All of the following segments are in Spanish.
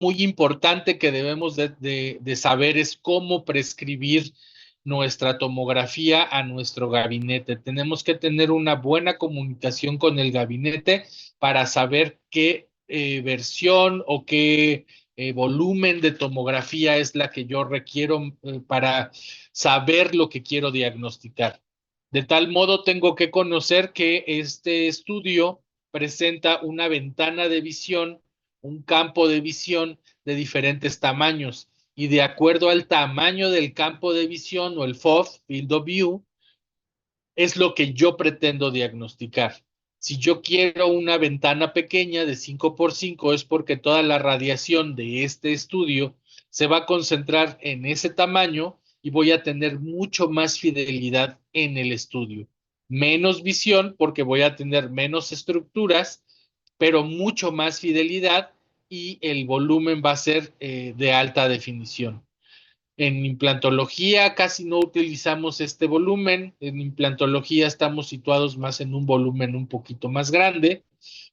muy importante que debemos de saber es cómo prescribir nuestra tomografía a nuestro gabinete. Tenemos que tener una buena comunicación con el gabinete para saber qué versión o qué volumen de tomografía es la que yo requiero para saber lo que quiero diagnosticar. De tal modo, tengo que conocer que este estudio presenta una ventana de visión, un campo de visión de diferentes tamaños, y de acuerdo al tamaño del campo de visión o el FOV, Field of View, es lo que yo pretendo diagnosticar. Si yo quiero una ventana pequeña de 5 por 5 es porque toda la radiación de este estudio se va a concentrar en ese tamaño y voy a tener mucho más fidelidad en el estudio. Menos visión porque voy a tener menos estructuras, pero mucho más fidelidad, y el volumen va a ser de alta definición. En implantología casi no utilizamos este volumen. En implantología estamos situados más en un volumen un poquito más grande.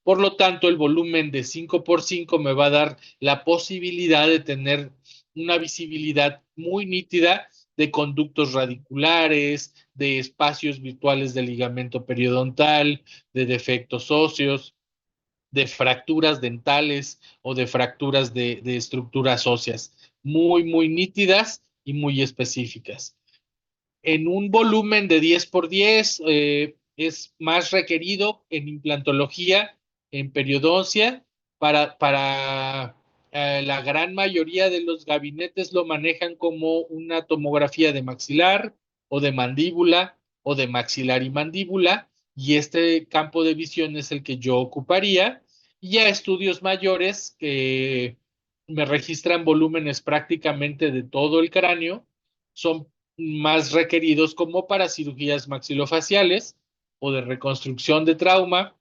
Por lo tanto, el volumen de 5 por 5 me va a dar la posibilidad de tener una visibilidad muy nítida de conductos radiculares, de espacios virtuales del ligamento periodontal, de defectos óseos, de fracturas dentales o de fracturas de estructuras óseas, muy, muy nítidas y muy específicas. En un volumen de 10 por 10 es más requerido en implantología, en periodoncia, para la gran mayoría de los gabinetes lo manejan como una tomografía de maxilar o de mandíbula o de maxilar y mandíbula, y este campo de visión es el que yo ocuparía. Y ya estudios mayores que me registran volúmenes prácticamente de todo el cráneo son más requeridos como para cirugías maxilofaciales o de reconstrucción de trauma,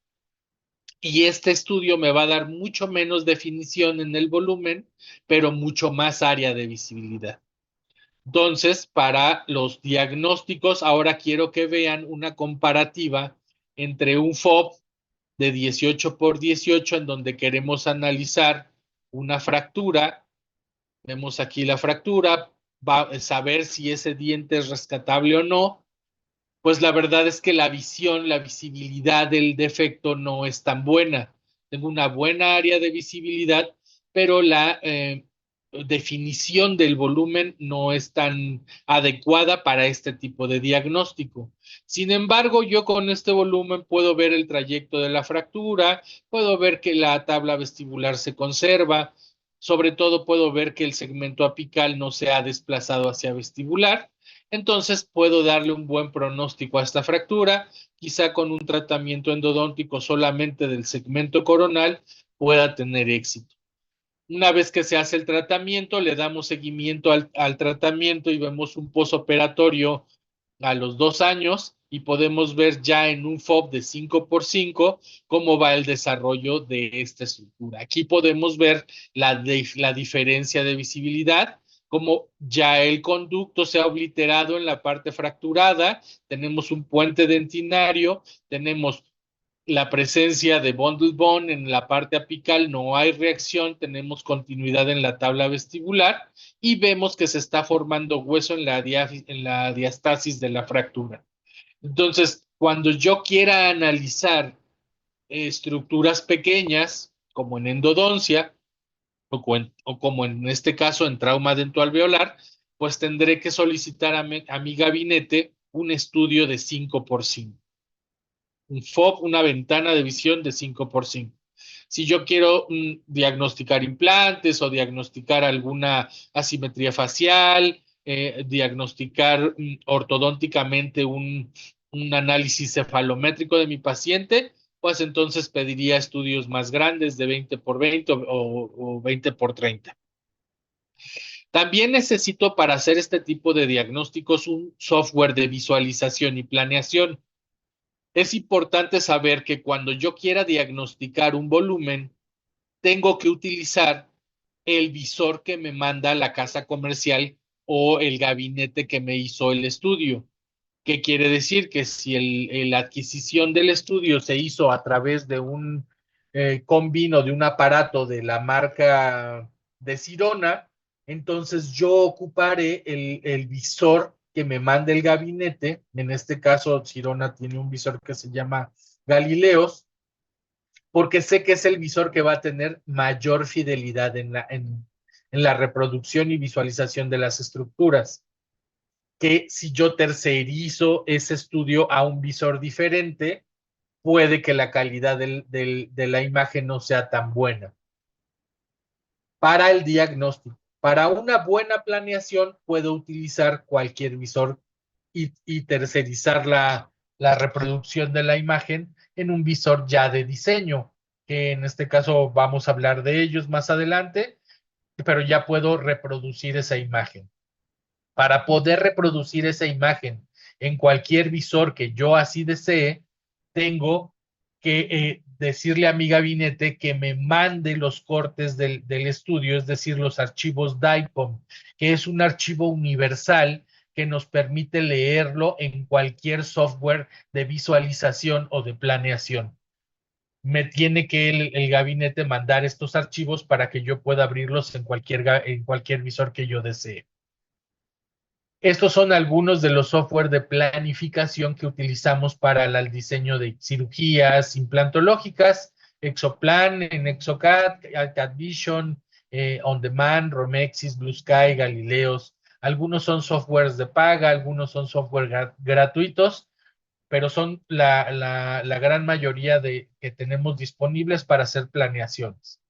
y este estudio me va a dar mucho menos definición en el volumen, pero mucho más área de visibilidad. Entonces, para los diagnósticos, ahora quiero que vean una comparativa entre un FOB de 18 por 18 en donde queremos analizar una fractura. Vemos aquí la fractura, va a saber si ese diente es rescatable o no. Pues la verdad es que la visión, la visibilidad del defecto no es tan buena. Tengo una buena área de visibilidad, pero la definición del volumen no es tan adecuada para este tipo de diagnóstico. Sin embargo, yo con este volumen puedo ver el trayecto de la fractura, puedo ver que la tabla vestibular se conserva, sobre todo puedo ver que el segmento apical no se ha desplazado hacia vestibular. Entonces puedo darle un buen pronóstico a esta fractura. Quizá con un tratamiento endodóntico solamente del segmento coronal pueda tener éxito. Una vez que se hace el tratamiento, le damos seguimiento al tratamiento y vemos un posoperatorio a los 2 años, y podemos ver ya en un FOB de 5 por 5 cómo va el desarrollo de esta estructura. Aquí podemos ver la diferencia de visibilidad, como ya el conducto se ha obliterado en la parte fracturada, tenemos un puente dentinario, tenemos la presencia de bundle bone en la parte apical, no hay reacción, tenemos continuidad en la tabla vestibular y vemos que se está formando hueso en la diastasis de la fractura. Entonces, cuando yo quiera analizar estructuras pequeñas, como en endodoncia, o como en este caso en trauma dentoalveolar, pues tendré que solicitar a mi gabinete un estudio de 5 por 5, un FOB, una ventana de visión de 5 por 5. Si yo quiero diagnosticar implantes o diagnosticar alguna asimetría facial, diagnosticar ortodónticamente un análisis cefalométrico de mi paciente, pues entonces pediría estudios más grandes de 20 por 20 o 20 por 30. También necesito para hacer este tipo de diagnósticos un software de visualización y planeación. Es importante saber que cuando yo quiera diagnosticar un volumen, tengo que utilizar el visor que me manda la casa comercial o el gabinete que me hizo el estudio. ¿Qué quiere decir? Que si la adquisición del estudio se hizo a través de un combino de un aparato de la marca de Sirona, entonces yo ocuparé el visor que me mande el gabinete. En este caso, Sirona tiene un visor que se llama Galileos, porque sé que es el visor que va a tener mayor fidelidad en la reproducción y visualización de las estructuras, que si yo tercerizo ese estudio a un visor diferente, puede que la calidad de la imagen no sea tan buena. Para el diagnóstico, para una buena planeación, puedo utilizar cualquier visor y tercerizar la reproducción de la imagen en un visor ya de diseño, que en este caso vamos a hablar de ellos más adelante, pero ya puedo reproducir esa imagen. Para poder reproducir esa imagen en cualquier visor que yo así desee, tengo que decirle a mi gabinete que me mande los cortes del estudio, es decir, los archivos DICOM, que es un archivo universal que nos permite leerlo en cualquier software de visualización o de planeación. Me tiene que el gabinete mandar estos archivos para que yo pueda abrirlos en cualquier visor que yo desee. Estos son algunos de los software de planificación que utilizamos para el diseño de cirugías implantológicas: Exoplan en Exocad, CADvision, On Demand, Romexis, Blue Sky, Galileos. Algunos son softwares de paga, algunos son software gratuitos, pero son la gran mayoría que tenemos disponibles para hacer planeaciones.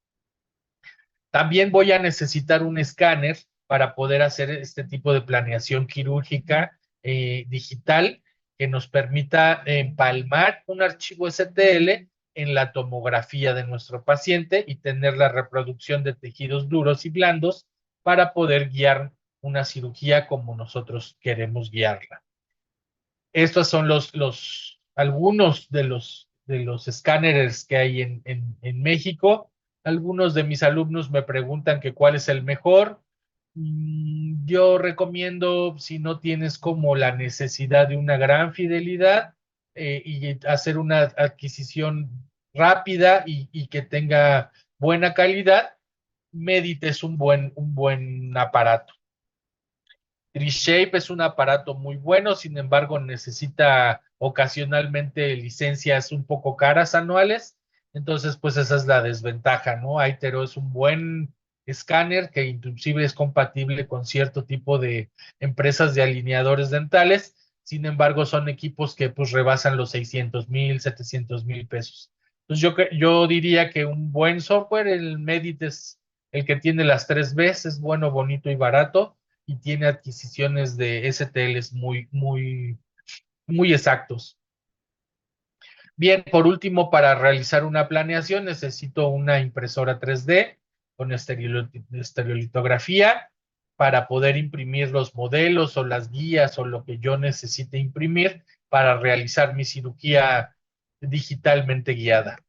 También voy a necesitar un escáner para poder hacer este tipo de planeación quirúrgica digital, que nos permita empalmar un archivo STL en la tomografía de nuestro paciente y tener la reproducción de tejidos duros y blandos para poder guiar una cirugía como nosotros queremos guiarla. Estos son algunos de los escáneres que hay en México. Algunos de mis alumnos me preguntan que cuál es el mejor. Yo recomiendo, si no tienes como la necesidad de una gran fidelidad, y hacer una adquisición rápida y que tenga buena calidad, Medit es un buen aparato. Trishape es un aparato muy bueno, sin embargo, necesita ocasionalmente licencias un poco caras anuales. Entonces, pues esa es la desventaja, ¿no? Aitero es un buen escáner que inclusive es compatible con cierto tipo de empresas de alineadores dentales. Sin embargo, son equipos que pues rebasan los 600,000, 700,000 pesos. Entonces, yo diría que un buen software, el Medit, es el que tiene las 3 Bs: es bueno, bonito y barato, y tiene adquisiciones de STLs muy exactos. Bien, por último, para realizar una planeación necesito una impresora 3D con estereolitografía para poder imprimir los modelos o las guías o lo que yo necesite imprimir para realizar mi cirugía digitalmente guiada.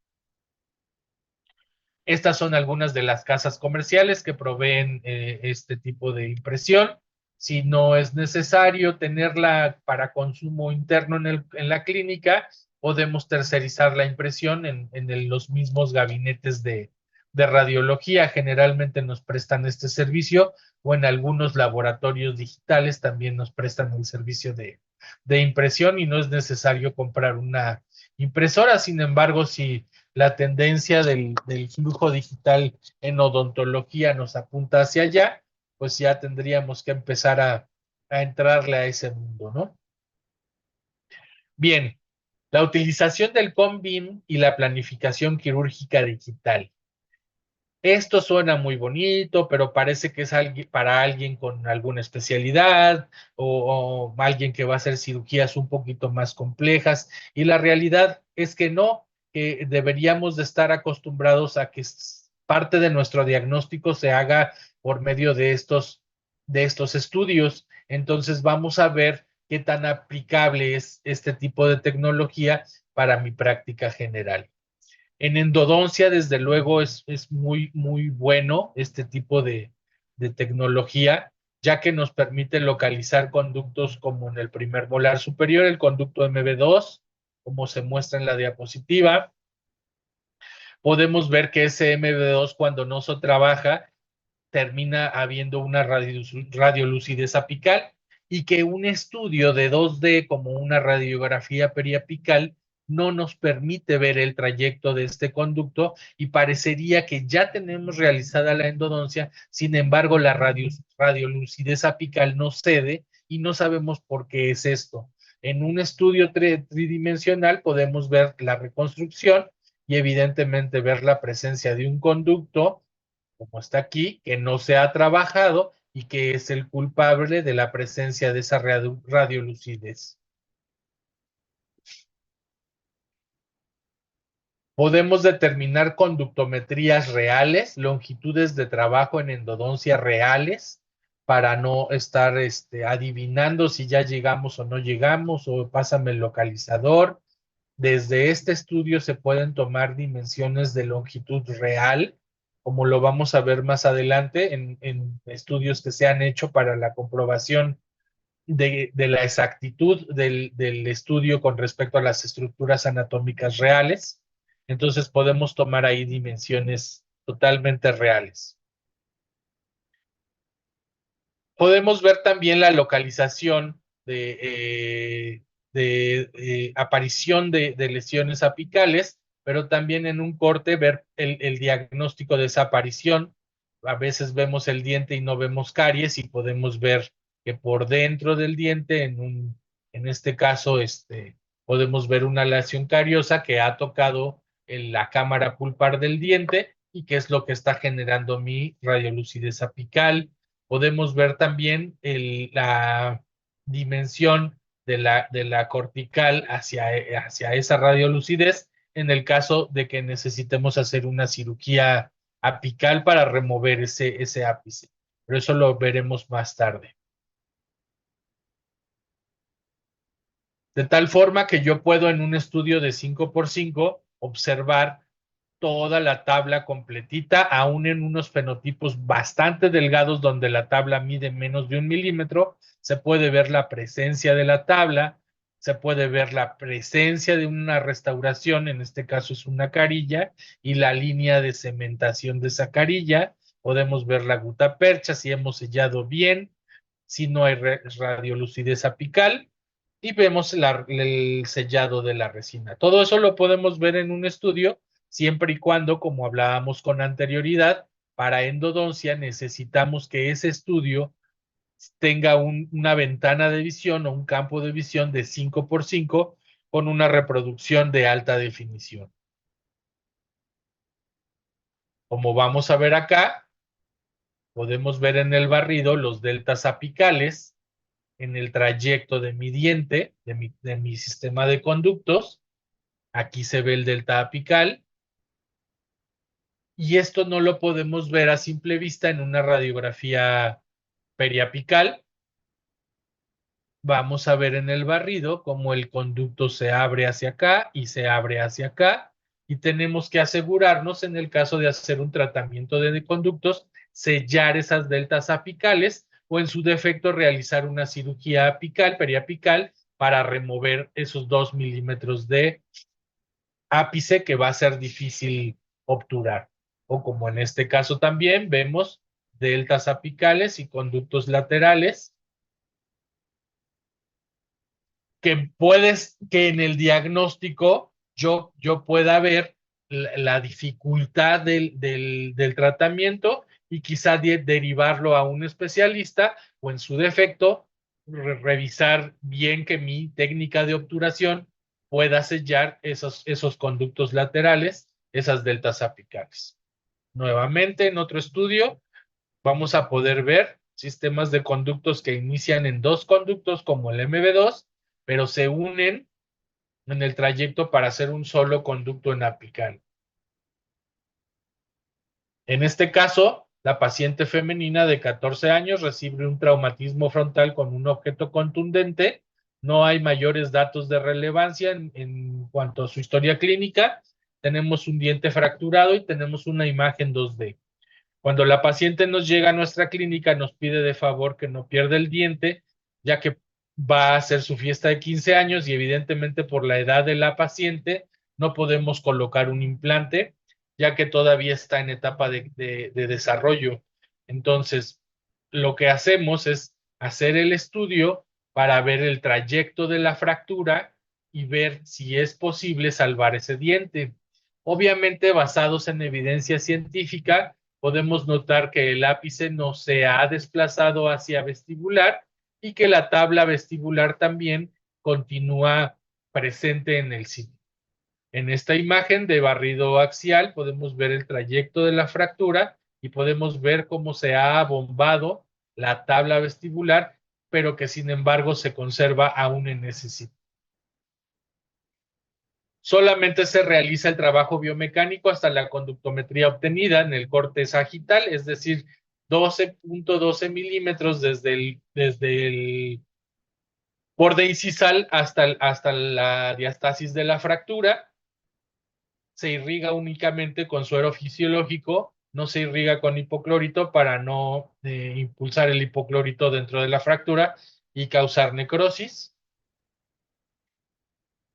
Estas son algunas de las casas comerciales que proveen este tipo de impresión. Si no es necesario tenerla para consumo interno en la clínica, podemos tercerizar la impresión en los mismos gabinetes de radiología. Generalmente nos prestan este servicio, o en algunos laboratorios digitales también nos prestan el servicio de impresión, y no es necesario comprar una impresora. Sin embargo, si la tendencia del flujo digital en odontología nos apunta hacia allá, pues ya tendríamos que empezar a entrarle a ese mundo, ¿no? Bien, la utilización del COM-BIM y la planificación quirúrgica digital. Esto suena muy bonito, pero parece que es para alguien con alguna especialidad, o alguien que va a hacer cirugías un poquito más complejas, y la realidad es que no, que deberíamos de estar acostumbrados a que parte de nuestro diagnóstico se haga por medio de estos estudios. Entonces vamos a ver qué tan aplicable es este tipo de tecnología para mi práctica general. En endodoncia, desde luego, es muy bueno este tipo de tecnología, ya que nos permite localizar conductos como en el primer molar superior, el conducto MB2, como se muestra en la diapositiva. Podemos ver que ese MB2, cuando no se trabaja, termina habiendo una radiolucidez apical y que un estudio de 2D como una radiografía periapical no nos permite ver el trayecto de este conducto y parecería que ya tenemos realizada la endodoncia, sin embargo la radiolucidez apical no cede y no sabemos por qué es esto. En un estudio tridimensional podemos ver la reconstrucción y evidentemente ver la presencia de un conducto como está aquí, que no se ha trabajado y que es el culpable de la presencia de esa radiolucidez. Podemos determinar conductometrías reales, longitudes de trabajo en endodoncia reales, para no estar adivinando si ya llegamos o no llegamos, o pásame el localizador. Desde este estudio se pueden tomar dimensiones de longitud real, como lo vamos a ver más adelante en estudios que se han hecho para la comprobación de la exactitud del estudio con respecto a las estructuras anatómicas reales. Entonces podemos tomar ahí dimensiones totalmente reales. Podemos ver también la localización de aparición de lesiones apicales, pero también en un corte ver el diagnóstico de esa aparición. A veces vemos el diente y no vemos caries y podemos ver que por dentro del diente, en este caso, podemos ver una lesión cariosa que ha tocado en la cámara pulpar del diente y que es lo que está generando mi radiolucidez apical. Podemos ver también la dimensión de la cortical hacia esa radiolucidez en el caso de que necesitemos hacer una cirugía apical para remover ese ápice. Pero eso lo veremos más tarde. De tal forma que yo puedo en un estudio de 5x5 observar toda la tabla completita, aún en unos fenotipos bastante delgados donde la tabla mide menos de 1 milímetro, se puede ver la presencia de la tabla, se puede ver la presencia de una restauración, en este caso es una carilla, y la línea de cementación de esa carilla. Podemos ver la gutapercha, si hemos sellado bien, si no hay radiolucidez apical, y vemos el sellado de la resina. Todo eso lo podemos ver en un estudio, siempre y cuando, como hablábamos con anterioridad, para endodoncia necesitamos que ese estudio tenga una ventana de visión o un campo de visión de 5x5 con una reproducción de alta definición. Como vamos a ver acá, podemos ver en el barrido los deltas apicales en el trayecto de mi diente, de mi sistema de conductos. Aquí se ve el delta apical. Y esto no lo podemos ver a simple vista en una radiografía periapical. Vamos a ver en el barrido cómo el conducto se abre hacia acá y se abre hacia acá. Y tenemos que asegurarnos, en el caso de hacer un tratamiento de conductos, sellar esas deltas apicales o en su defecto realizar una cirugía apical, periapical, para remover esos 2 milímetros de ápice que va a ser difícil obturar. O como en este caso también vemos deltas apicales y conductos laterales que en el diagnóstico yo pueda ver la dificultad del tratamiento y quizá derivarlo a un especialista o en su defecto revisar bien que mi técnica de obturación pueda sellar esos conductos laterales, esas deltas apicales. Nuevamente, en otro estudio, vamos a poder ver sistemas de conductos que inician en dos conductos como el MB2, pero se unen en el trayecto para hacer un solo conducto en apical. En este caso, la paciente femenina de 14 años recibe un traumatismo frontal con un objeto contundente. No hay mayores datos de relevancia en cuanto a su historia clínica. Tenemos un diente fracturado y tenemos una imagen 2D. Cuando la paciente nos llega a nuestra clínica, nos pide de favor que no pierda el diente, ya que va a hacer su fiesta de 15 años y evidentemente por la edad de la paciente no podemos colocar un implante, ya que todavía está en etapa de desarrollo. Entonces, lo que hacemos es hacer el estudio para ver el trayecto de la fractura y ver si es posible salvar ese diente. Obviamente, basados en evidencia científica, podemos notar que el ápice no se ha desplazado hacia vestibular y que la tabla vestibular también continúa presente en el sitio. En esta imagen de barrido axial podemos ver el trayecto de la fractura y podemos ver cómo se ha abombado la tabla vestibular, pero que sin embargo se conserva aún en ese sitio. Solamente se realiza el trabajo biomecánico hasta la conductometría obtenida en el corte sagital, es decir, 12.12 milímetros desde el borde incisal hasta la diastasis de la fractura. Se irriga únicamente con suero fisiológico, no se irriga con hipoclorito para no impulsar el hipoclorito dentro de la fractura y causar necrosis.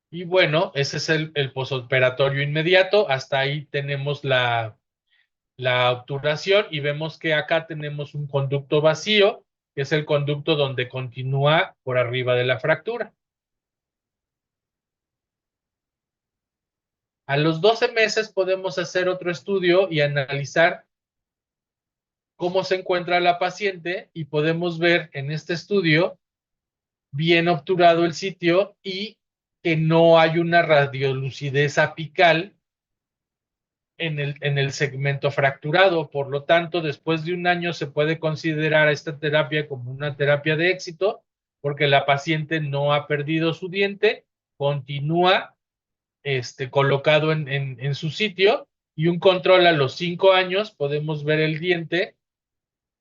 Y bueno, ese es el posoperatorio inmediato. Hasta ahí tenemos la obturación y vemos que acá tenemos un conducto vacío, que es el conducto donde continúa por arriba de la fractura. A los 12 meses podemos hacer otro estudio y analizar cómo se encuentra la paciente y podemos ver en este estudio bien obturado el sitio y que no hay una radiolucidez apical en el segmento fracturado. Por lo tanto, después de un año se puede considerar esta terapia como una terapia de éxito porque la paciente no ha perdido su diente, continúa colocado en su sitio y un control a los 5 años podemos ver el diente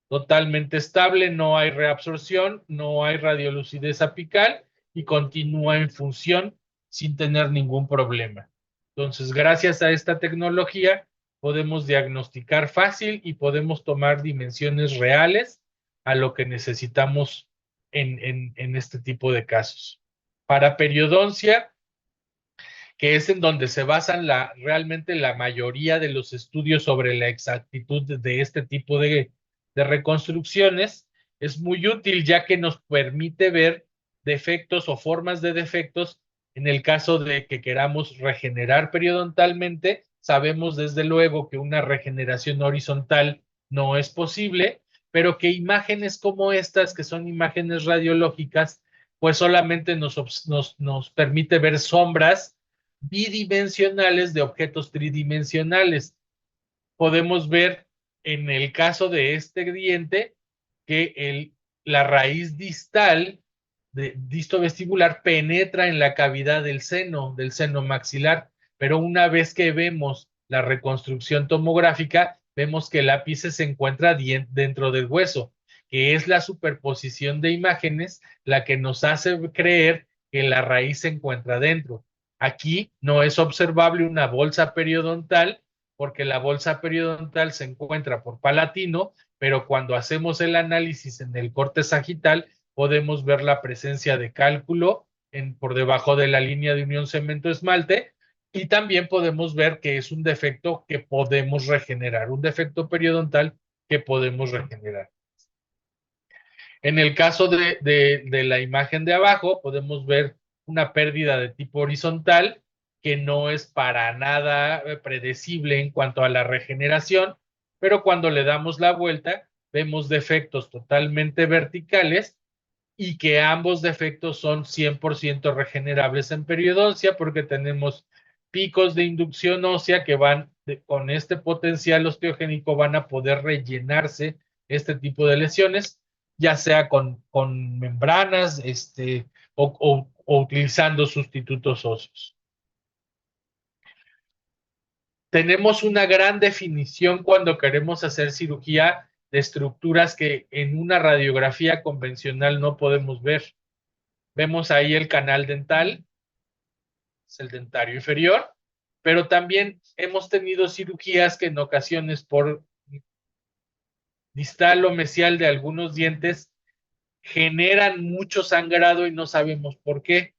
totalmente estable, no hay reabsorción, no hay radiolucidez apical y continúa en función sin tener ningún problema. Entonces, gracias a esta tecnología, podemos diagnosticar fácil y podemos tomar dimensiones reales a lo que necesitamos en este tipo de casos. Para periodoncia, que es en donde se basan realmente la mayoría de los estudios sobre la exactitud de este tipo de reconstrucciones, es muy útil ya que nos permite ver defectos o formas de defectos en el caso de que queramos regenerar periodontalmente. Sabemos desde luego que una regeneración horizontal no es posible, pero que imágenes como estas, que son imágenes radiológicas, pues solamente nos permite ver sombras bidimensionales de objetos tridimensionales. Podemos ver en el caso de este diente que la raíz distal de disto vestibular penetra en la cavidad del seno maxilar, pero una vez que vemos la reconstrucción tomográfica, vemos que el ápice se encuentra dentro del hueso, que es la superposición de imágenes la que nos hace creer que la raíz se encuentra dentro. Aquí no es observable una bolsa periodontal porque la bolsa periodontal se encuentra por palatino, pero cuando hacemos el análisis en el corte sagital podemos ver la presencia de cálculo por debajo de la línea de unión cemento-esmalte y también podemos ver que es un defecto que podemos regenerar, un defecto periodontal que podemos regenerar. En el caso de la imagen de abajo, podemos ver una pérdida de tipo horizontal que no es para nada predecible en cuanto a la regeneración, pero cuando le damos la vuelta, vemos defectos totalmente verticales y que ambos defectos son 100% regenerables en periodoncia porque tenemos picos de inducción ósea que con este potencial osteogénico van a poder rellenarse este tipo de lesiones, ya sea con membranas o utilizando sustitutos óseos. Tenemos una gran definición cuando queremos hacer cirugía de estructuras que en una radiografía convencional no podemos ver. Vemos ahí el canal dental, es el dentario inferior, pero también hemos tenido cirugías que en ocasiones por distal o mesial de algunos dientes generan mucho sangrado y no sabemos por qué.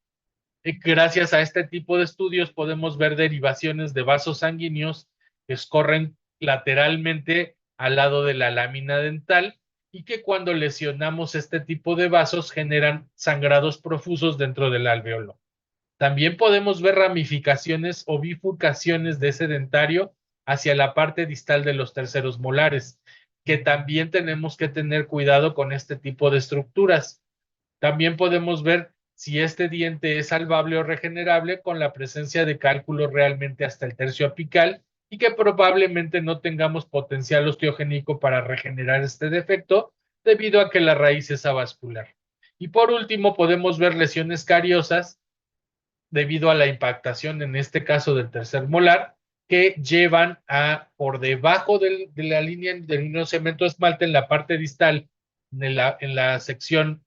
Gracias a este tipo de estudios podemos ver derivaciones de vasos sanguíneos que escorren lateralmente al lado de la lámina dental y que cuando lesionamos este tipo de vasos generan sangrados profusos dentro del alveolo. También podemos ver ramificaciones o bifurcaciones de ese dentario hacia la parte distal de los terceros molares, que también tenemos que tener cuidado con este tipo de estructuras. También podemos ver si este diente es salvable o regenerable con la presencia de cálculos realmente hasta el tercio apical y que probablemente no tengamos potencial osteogénico para regenerar este defecto debido a que la raíz es avascular. Y por último, podemos ver lesiones cariosas debido a la impactación, en este caso del tercer molar, que llevan a por debajo de la línea del cemento esmalte en la parte distal, en la sección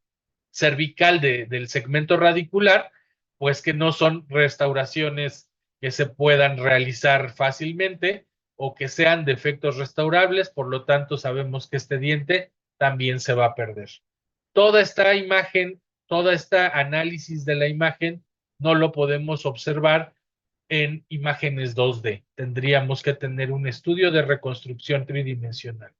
cervical del segmento radicular, pues que no son restauraciones que se puedan realizar fácilmente o que sean defectos restaurables, por lo tanto sabemos que este diente también se va a perder. Toda esta imagen, toda esta análisis de la imagen no lo podemos observar en imágenes 2D. Tendríamos que tener un estudio de reconstrucción tridimensional.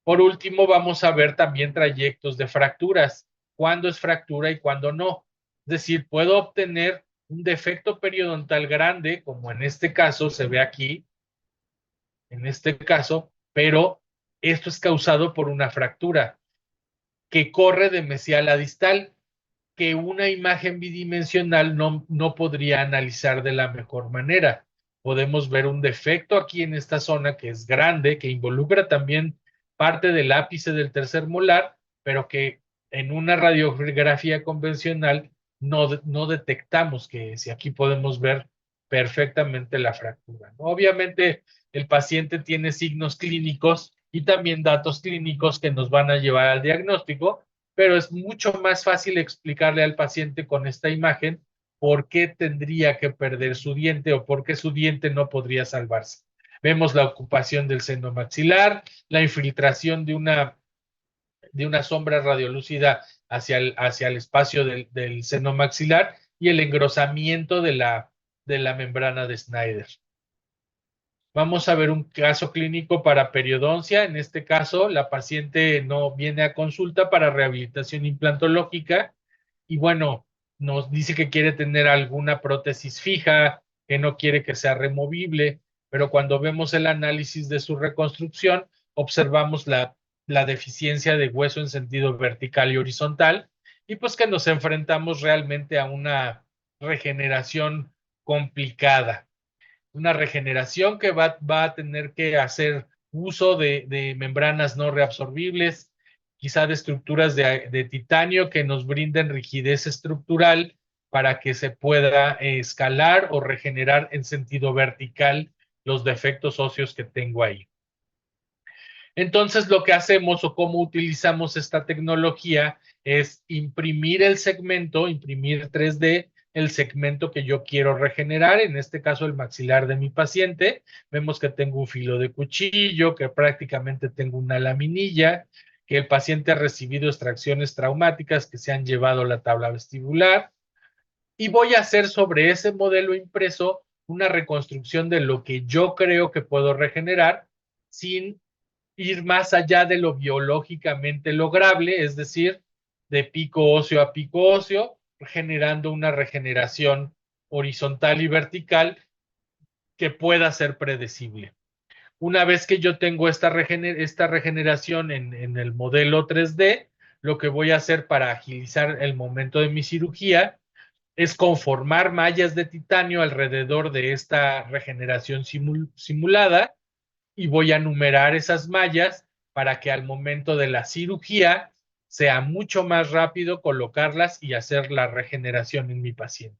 Por último, vamos a ver también trayectos de fracturas, cuándo es fractura y cuándo no. Es decir, puedo obtener un defecto periodontal grande, como en este caso se ve aquí, en este caso, pero esto es causado por una fractura que corre de mesial a distal, que una imagen bidimensional no podría analizar de la mejor manera. Podemos ver un defecto aquí en esta zona que es grande, que involucra también parte del ápice del tercer molar, pero que en una radiografía convencional no detectamos que si aquí podemos ver perfectamente la fractura. Obviamente el paciente tiene signos clínicos y también datos clínicos que nos van a llevar al diagnóstico, pero es mucho más fácil explicarle al paciente con esta imagen por qué tendría que perder su diente o por qué su diente no podría salvarse. Vemos la ocupación del seno maxilar, la infiltración de una sombra radiolúcida hacia el espacio del seno maxilar y el engrosamiento de la membrana de Snyder. Vamos a ver un caso clínico para periodoncia. En este caso, la paciente no viene a consulta para rehabilitación implantológica y bueno, nos dice que quiere tener alguna prótesis fija, que no quiere que sea removible, pero cuando vemos el análisis de su reconstrucción, observamos la deficiencia de hueso en sentido vertical y horizontal y pues que nos enfrentamos realmente a una regeneración complicada, una regeneración que va a tener que hacer uso de membranas no reabsorbibles, quizá de estructuras de titanio que nos brinden rigidez estructural para que se pueda escalar o regenerar en sentido vertical los defectos óseos que tengo ahí. Entonces, lo que hacemos o cómo utilizamos esta tecnología es imprimir el segmento, imprimir 3D el segmento que yo quiero regenerar, en este caso el maxilar de mi paciente. Vemos que tengo un filo de cuchillo, que prácticamente tengo una laminilla, que el paciente ha recibido extracciones traumáticas que se han llevado a la tabla vestibular. Y voy a hacer sobre ese modelo impreso una reconstrucción de lo que yo creo que puedo regenerar sin ir más allá de lo biológicamente lograble, es decir, de pico óseo a pico óseo, generando una regeneración horizontal y vertical que pueda ser predecible. Una vez que yo tengo esta regeneración en el modelo 3D, lo que voy a hacer para agilizar el momento de mi cirugía es conformar mallas de titanio alrededor de esta regeneración simulada y voy a numerar esas mallas para que al momento de la cirugía sea mucho más rápido colocarlas y hacer la regeneración en mi paciente.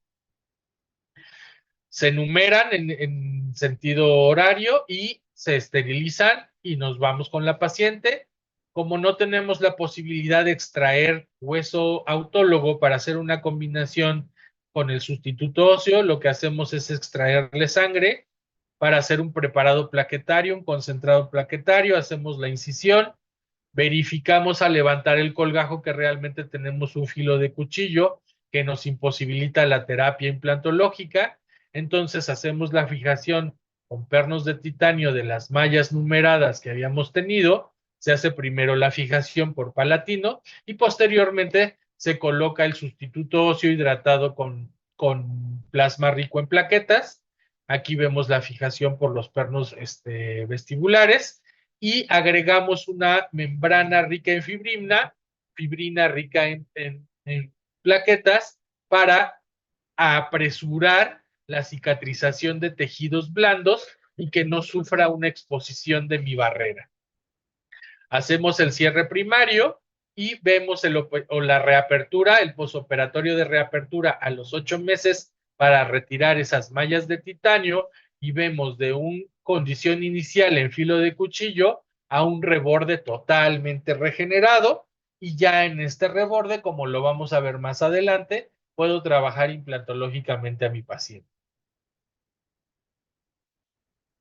Se numeran en sentido horario y se esterilizan y nos vamos con la paciente. Como no tenemos la posibilidad de extraer hueso autólogo para hacer una combinación con el sustituto óseo, lo que hacemos es extraerle sangre para hacer un preparado plaquetario, un concentrado plaquetario, hacemos la incisión, verificamos al levantar el colgajo que realmente tenemos un filo de cuchillo que nos imposibilita la terapia implantológica, entonces hacemos la fijación con pernos de titanio de las mallas numeradas que habíamos tenido, se hace primero la fijación por palatino y posteriormente se coloca el sustituto óseo hidratado con plasma rico en plaquetas. Aquí vemos la fijación por los pernos vestibulares y agregamos una membrana rica en fibrina rica en plaquetas para apresurar la cicatrización de tejidos blandos y que no sufra una exposición de mi barrera. Hacemos el cierre primario y vemos la reapertura, el posoperatorio de reapertura a los 8 meses para retirar esas mallas de titanio y vemos de una condición inicial en filo de cuchillo a un reborde totalmente regenerado y ya en este reborde, como lo vamos a ver más adelante, puedo trabajar implantológicamente a mi paciente.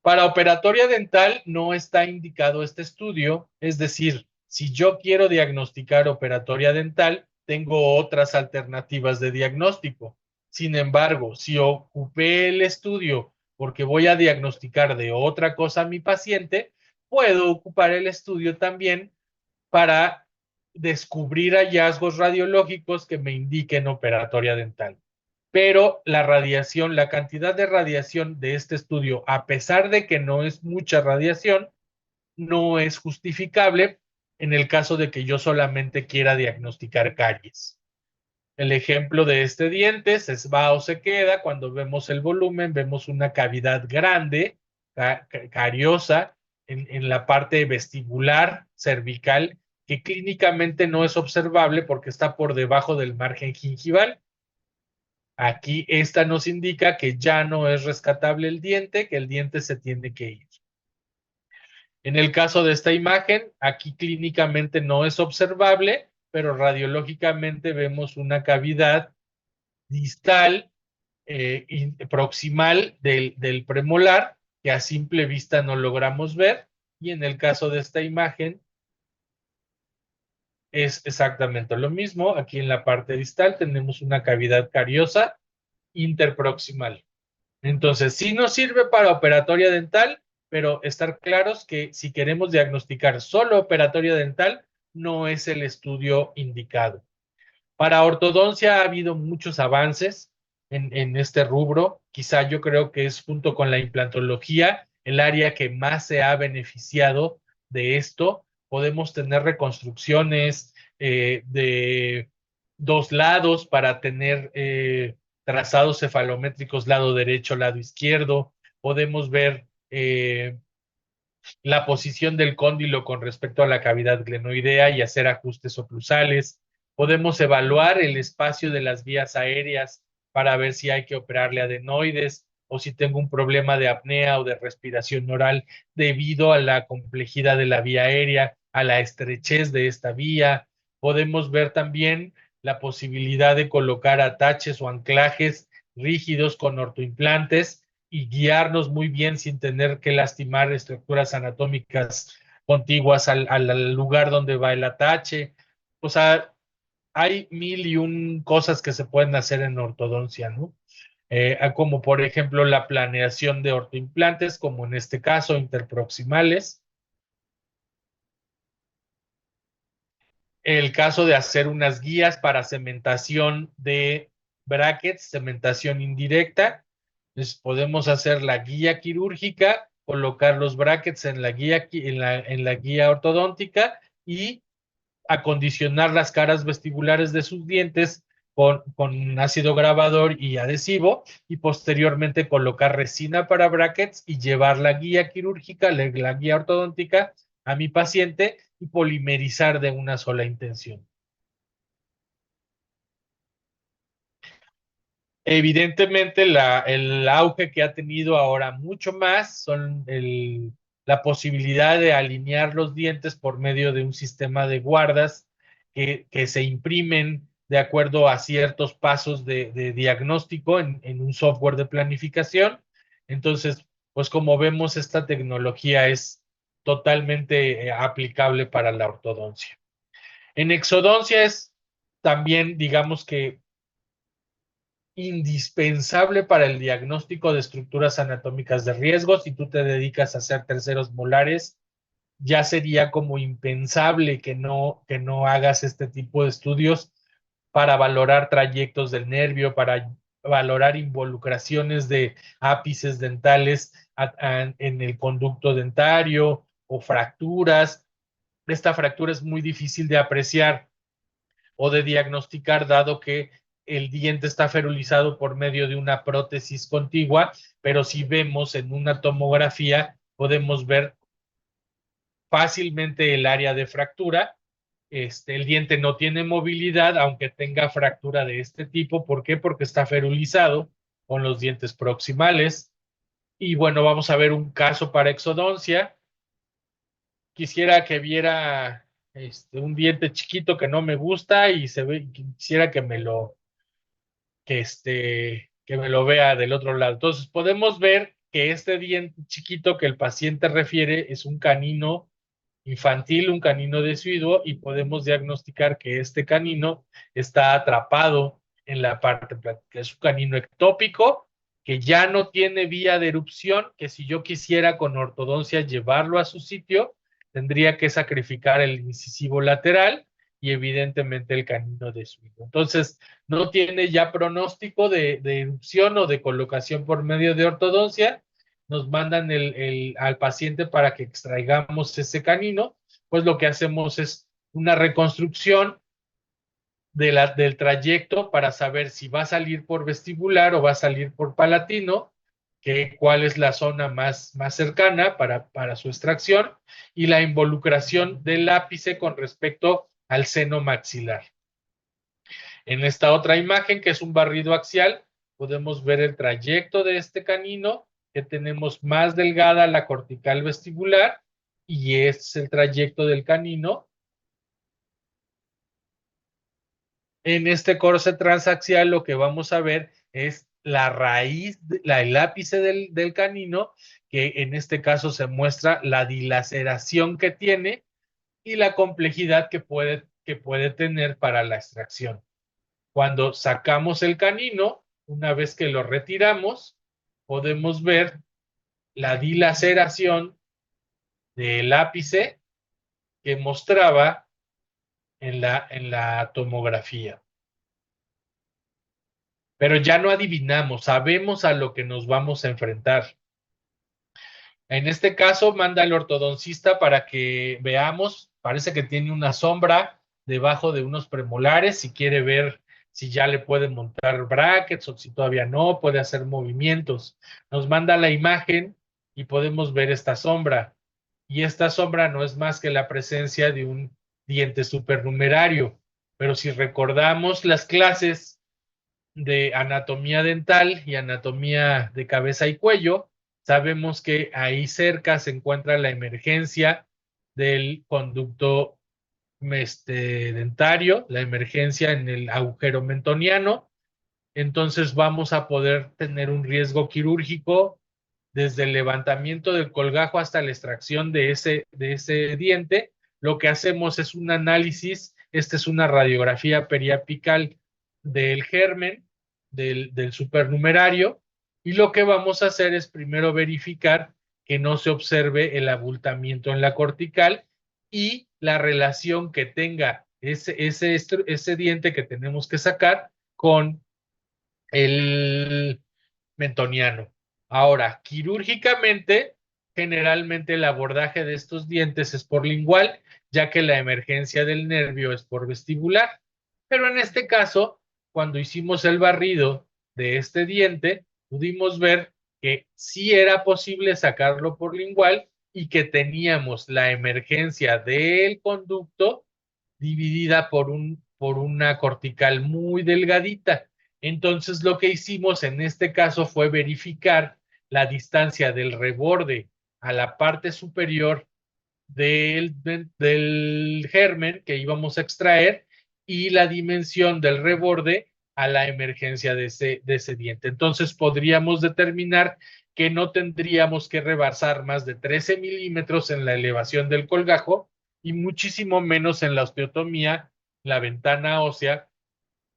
Para operatoria dental no está indicado este estudio, es decir, si yo quiero diagnosticar operatoria dental, tengo otras alternativas de diagnóstico. Sin embargo, si ocupé el estudio porque voy a diagnosticar de otra cosa a mi paciente, puedo ocupar el estudio también para descubrir hallazgos radiológicos que me indiquen operatoria dental. Pero la radiación, la cantidad de radiación de este estudio, a pesar de que no es mucha radiación, no es justificable en el caso de que yo solamente quiera diagnosticar caries. El ejemplo de este diente se va o se queda. Cuando vemos el volumen, vemos una cavidad grande, cariosa, en la parte vestibular cervical, que clínicamente no es observable porque está por debajo del margen gingival. Aquí esta nos indica que ya no es rescatable el diente, que el diente se tiene que ir. En el caso de esta imagen, aquí clínicamente no es observable, pero radiológicamente vemos una cavidad distal proximal del premolar que a simple vista no logramos ver. Y en el caso de esta imagen es exactamente lo mismo. Aquí en la parte distal tenemos una cavidad cariosa interproximal. Entonces, sí nos sirve para operatoria dental, pero estar claros que si queremos diagnosticar solo operatoria dental, no es el estudio indicado. Para ortodoncia ha habido muchos avances en este rubro. Quizá yo creo que es junto con la implantología el área que más se ha beneficiado de esto. Podemos tener reconstrucciones de dos lados para tener trazados cefalométricos lado derecho, lado izquierdo. Podemos ver la posición del cóndilo con respecto a la cavidad glenoidea y hacer ajustes oclusales. Podemos evaluar el espacio de las vías aéreas para ver si hay que operarle adenoides o si tengo un problema de apnea o de respiración oral debido a la complejidad de la vía aérea, a la estrechez de esta vía. Podemos ver también la posibilidad de colocar ataches o anclajes rígidos con ortoimplantes y guiarnos muy bien sin tener que lastimar estructuras anatómicas contiguas al lugar donde va el atache. O sea, hay mil y un cosas que se pueden hacer en ortodoncia, ¿no? Como por ejemplo la planeación de ortoimplantes, como en este caso interproximales. El caso de hacer unas guías para cementación de brackets, cementación indirecta. Entonces, podemos hacer la guía quirúrgica, colocar los brackets en la guía, en la guía ortodóntica y acondicionar las caras vestibulares de sus dientes con ácido grabador y adhesivo y posteriormente colocar resina para brackets y llevar la guía quirúrgica, la guía ortodóntica a mi paciente y polimerizar de una sola intención. Evidentemente, el auge que ha tenido ahora mucho más son la posibilidad de alinear los dientes por medio de un sistema de guardas que se imprimen de acuerdo a ciertos pasos de diagnóstico en un software de planificación. Entonces, pues como vemos, esta tecnología es totalmente aplicable para la ortodoncia. En exodoncia es también, digamos que indispensable para el diagnóstico de estructuras anatómicas de riesgo. Si tú te dedicas a hacer terceros molares, ya sería como impensable que no hagas este tipo de estudios para valorar trayectos del nervio, para valorar involucraciones de ápices dentales en el conducto dentario o fracturas. Esta fractura es muy difícil de apreciar o de diagnosticar, dado que el diente está ferulizado por medio de una prótesis contigua, pero si vemos en una tomografía, podemos ver fácilmente el área de fractura. El diente no tiene movilidad, aunque tenga fractura de este tipo. ¿Por qué? Porque está ferulizado con los dientes proximales. Y bueno, vamos a ver un caso para exodoncia. Quisiera que viera un diente chiquito que no me gusta y quisiera que me lo vea del otro lado. Entonces podemos ver que este diente chiquito que el paciente refiere es un canino infantil, un canino deciduo, y podemos diagnosticar que este canino está atrapado en la parte plástica. Es un canino ectópico que ya no tiene vía de erupción, que si yo quisiera con ortodoncia llevarlo a su sitio, tendría que sacrificar el incisivo lateral y evidentemente el canino deciduo. Entonces, no tiene ya pronóstico de erupción o de colocación por medio de ortodoncia. Nos mandan al paciente para que extraigamos ese canino. Pues lo que hacemos es una reconstrucción del trayecto para saber si va a salir por vestibular o va a salir por palatino, cuál es la zona más cercana para su extracción, y la involucración del ápice con respecto al seno maxilar. En esta otra imagen, que es un barrido axial, podemos ver el trayecto de este canino, que tenemos más delgada la cortical vestibular, y es el trayecto del canino. En este corce transaxial lo que vamos a ver es la raíz, el ápice del canino, que en este caso se muestra la dilaceración que tiene y la complejidad que puede tener para la extracción. Cuando sacamos el canino, una vez que lo retiramos, podemos ver la dilaceración del ápice que mostraba en la tomografía. Pero ya no adivinamos, sabemos a lo que nos vamos a enfrentar. En este caso, manda al ortodoncista para que veamos, parece que tiene una sombra debajo de unos premolares, si quiere ver si ya le puede montar brackets o si todavía no, puede hacer movimientos. Nos manda la imagen y podemos ver esta sombra. Y esta sombra no es más que la presencia de un diente supernumerario. Pero si recordamos las clases de anatomía dental y anatomía de cabeza y cuello, sabemos que ahí cerca se encuentra la emergencia del conducto dentario, la emergencia en el agujero mentoniano. Entonces vamos a poder tener un riesgo quirúrgico desde el levantamiento del colgajo hasta la extracción de ese diente. Lo que hacemos es un análisis. Esta es una radiografía periapical del germen, del supernumerario, y lo que vamos a hacer es primero verificar que no se observe el abultamiento en la cortical y la relación que tenga ese diente que tenemos que sacar con el mentoniano. Ahora, quirúrgicamente, generalmente el abordaje de estos dientes es por lingual, ya que la emergencia del nervio es por vestibular. Pero en este caso, cuando hicimos el barrido de este diente, pudimos ver que sí era posible sacarlo por lingual y que teníamos la emergencia del conducto dividida por una cortical muy delgadita. Entonces, lo que hicimos en este caso fue verificar la distancia del reborde a la parte superior del germen que íbamos a extraer y la dimensión del reborde a la emergencia de ese diente. Entonces, podríamos determinar que no tendríamos que rebasar más de 13 milímetros en la elevación del colgajo y muchísimo menos en la osteotomía, la ventana ósea,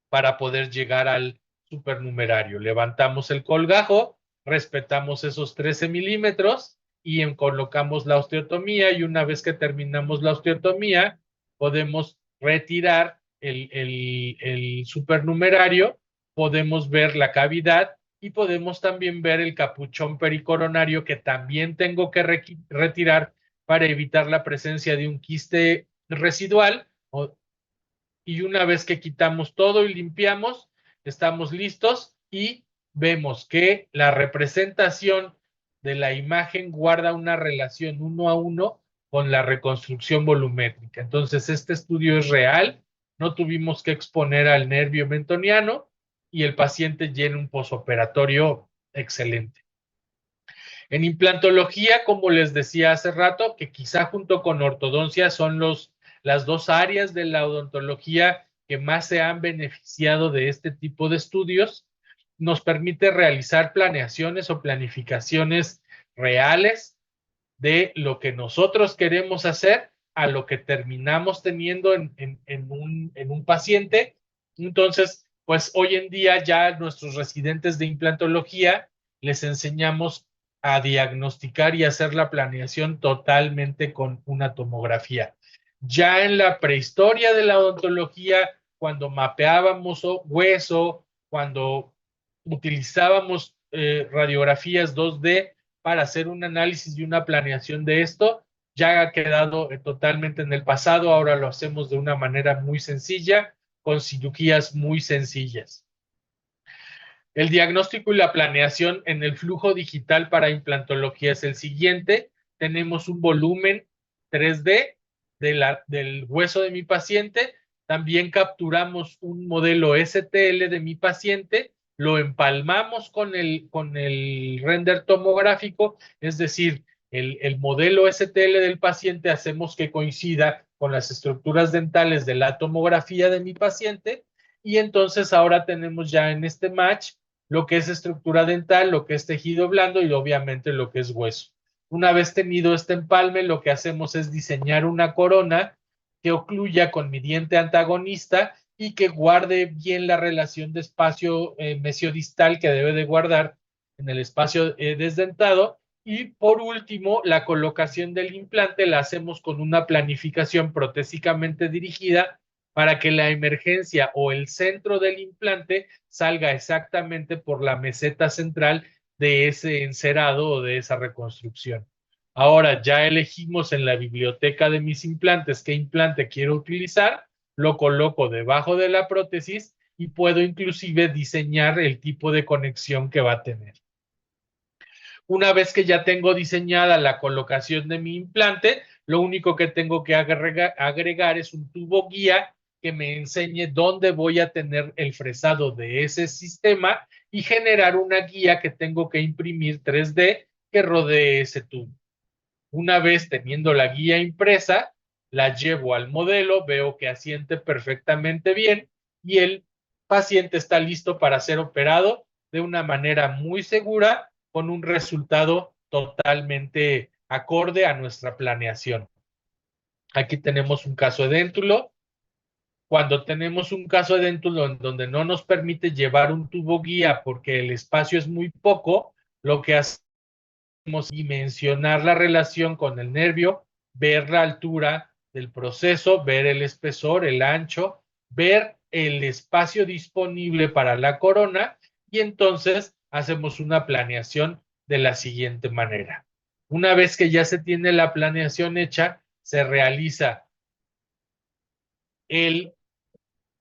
para poder llegar al supernumerario. Levantamos el colgajo, respetamos esos 13 milímetros y colocamos la osteotomía, y una vez que terminamos la osteotomía, podemos retirar el supernumerario, podemos ver la cavidad y podemos también ver el capuchón pericoronario, que también tengo que retirar para evitar la presencia de un quiste residual. Y una vez que quitamos todo y limpiamos, estamos listos y vemos que la representación de la imagen guarda una relación 1 a 1 con la reconstrucción volumétrica. Entonces, este estudio es real, no tuvimos que exponer al nervio mentoniano y el paciente tiene un posoperatorio excelente. En implantología, como les decía hace rato, que quizá junto con ortodoncia son las dos áreas de la odontología que más se han beneficiado de este tipo de estudios, nos permite realizar planeaciones o planificaciones reales de lo que nosotros queremos hacer a lo que terminamos teniendo en un paciente. Entonces, pues hoy en día ya nuestros residentes de implantología les enseñamos a diagnosticar y hacer la planeación totalmente con una tomografía. Ya en la prehistoria de la odontología, cuando mapeábamos hueso, cuando utilizábamos radiografías 2D para hacer un análisis y una planeación de esto, ya ha quedado totalmente en el pasado. Ahora lo hacemos de una manera muy sencilla, con cirugías muy sencillas. El diagnóstico y la planeación en el flujo digital para implantología es el siguiente. Tenemos un volumen 3D del hueso de mi paciente. También capturamos un modelo STL de mi paciente, lo empalmamos con el render tomográfico, es decir, el modelo STL del paciente hacemos que coincida con las estructuras dentales de la tomografía de mi paciente, y entonces ahora tenemos ya en este match lo que es estructura dental, lo que es tejido blando y obviamente lo que es hueso. Una vez tenido este empalme, lo que hacemos es diseñar una corona que ocluya con mi diente antagonista y que guarde bien la relación de espacio mesiodistal que debe de guardar en el espacio desdentado. Y por último, la colocación del implante la hacemos con una planificación protésicamente dirigida para que la emergencia o el centro del implante salga exactamente por la meseta central de ese encerado o de esa reconstrucción. Ahora ya elegimos en la biblioteca de mis implantes qué implante quiero utilizar, lo coloco debajo de la prótesis y puedo inclusive diseñar el tipo de conexión que va a tener. Una vez que ya tengo diseñada la colocación de mi implante, lo único que tengo que agregar es un tubo guía que me enseñe dónde voy a tener el fresado de ese sistema y generar una guía que tengo que imprimir 3D que rodee ese tubo. Una vez teniendo la guía impresa, la llevo al modelo, veo que asiente perfectamente bien y el paciente está listo para ser operado de una manera muy segura, con un resultado totalmente acorde a nuestra planeación. Aquí tenemos un caso de déntulo. Cuando tenemos un caso de déntulo en donde no nos permite llevar un tubo guía porque el espacio es muy poco, lo que hacemos es dimensionar la relación con el nervio, ver la altura del proceso, ver el espesor, el ancho, ver el espacio disponible para la corona, y entonces hacemos una planeación de la siguiente manera. Una vez que ya se tiene la planeación hecha, se realiza el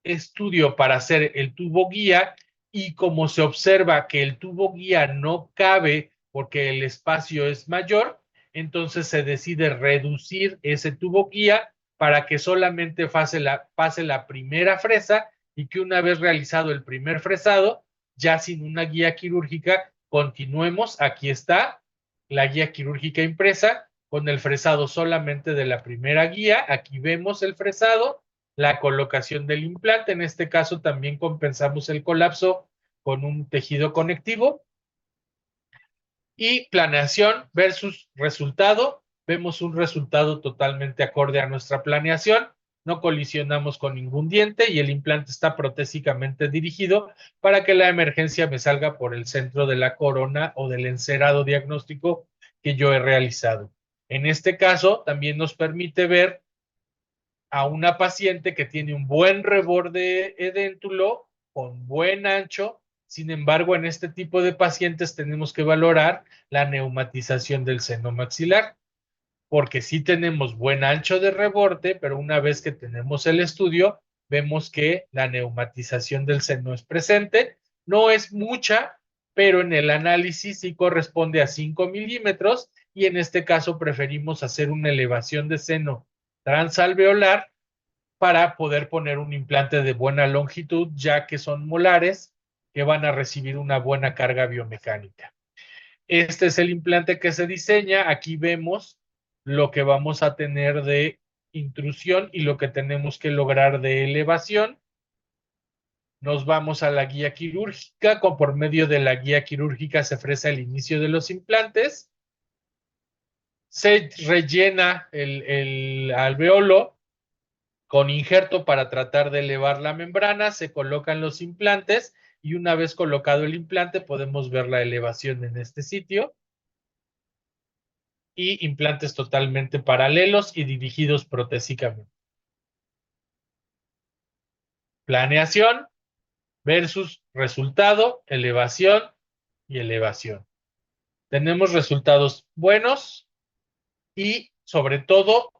estudio para hacer el tubo guía, y como se observa que el tubo guía no cabe porque el espacio es mayor, entonces se decide reducir ese tubo guía para que solamente pase la primera fresa, y que una vez realizado el primer fresado, ya sin una guía quirúrgica, continuemos. Aquí está la guía quirúrgica impresa con el fresado solamente de la primera guía. Aquí vemos el fresado, la colocación del implante. En este caso también compensamos el colapso con un tejido conectivo. Y planeación versus resultado. Vemos un resultado totalmente acorde a nuestra planeación. no colisionamos con ningún diente y el implante está protésicamente dirigido para que la emergencia me salga por el centro de la corona o del encerado diagnóstico que yo he realizado. En este caso, también nos permite ver a una paciente que tiene un buen reborde edéntulo con buen ancho. Sin embargo, en este tipo de pacientes tenemos que valorar la neumatización del seno maxilar, porque sí tenemos buen ancho de reborde, pero una vez que tenemos el estudio, vemos que la neumatización del seno es presente. No es mucha, pero en el análisis sí corresponde a 5 milímetros y en este caso preferimos hacer una elevación de seno transalveolar para poder poner un implante de buena longitud, ya que son molares que van a recibir una buena carga biomecánica. Este es el implante que se diseña. Aquí vemos lo que vamos a tener de intrusión y lo que tenemos que lograr de elevación. Nos vamos a la guía quirúrgica. Por medio de la guía quirúrgica se ofrece el inicio de los implantes. Se rellena el alveolo con injerto para tratar de elevar la membrana. Se colocan los implantes y una vez colocado el implante podemos ver la elevación en este sitio. Y implantes totalmente paralelos y dirigidos protésicamente. Planeación versus resultado, elevación y elevación. Tenemos resultados buenos y sobre todo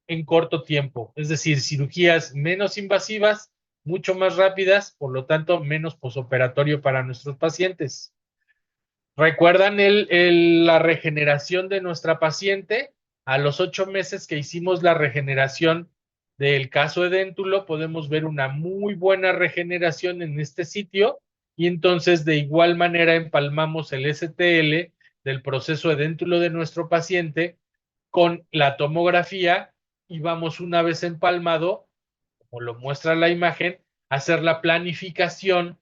en corto tiempo, es decir, cirugías menos invasivas, mucho más rápidas, por lo tanto menos posoperatorio para nuestros pacientes. ¿Recuerdan la regeneración de nuestra paciente? A los 8 meses que hicimos la regeneración del caso edéntulo, podemos ver una muy buena regeneración en este sitio y entonces de igual manera empalmamos el STL del proceso edéntulo de nuestro paciente con la tomografía y vamos una vez empalmado, como lo muestra la imagen, a hacer la planificación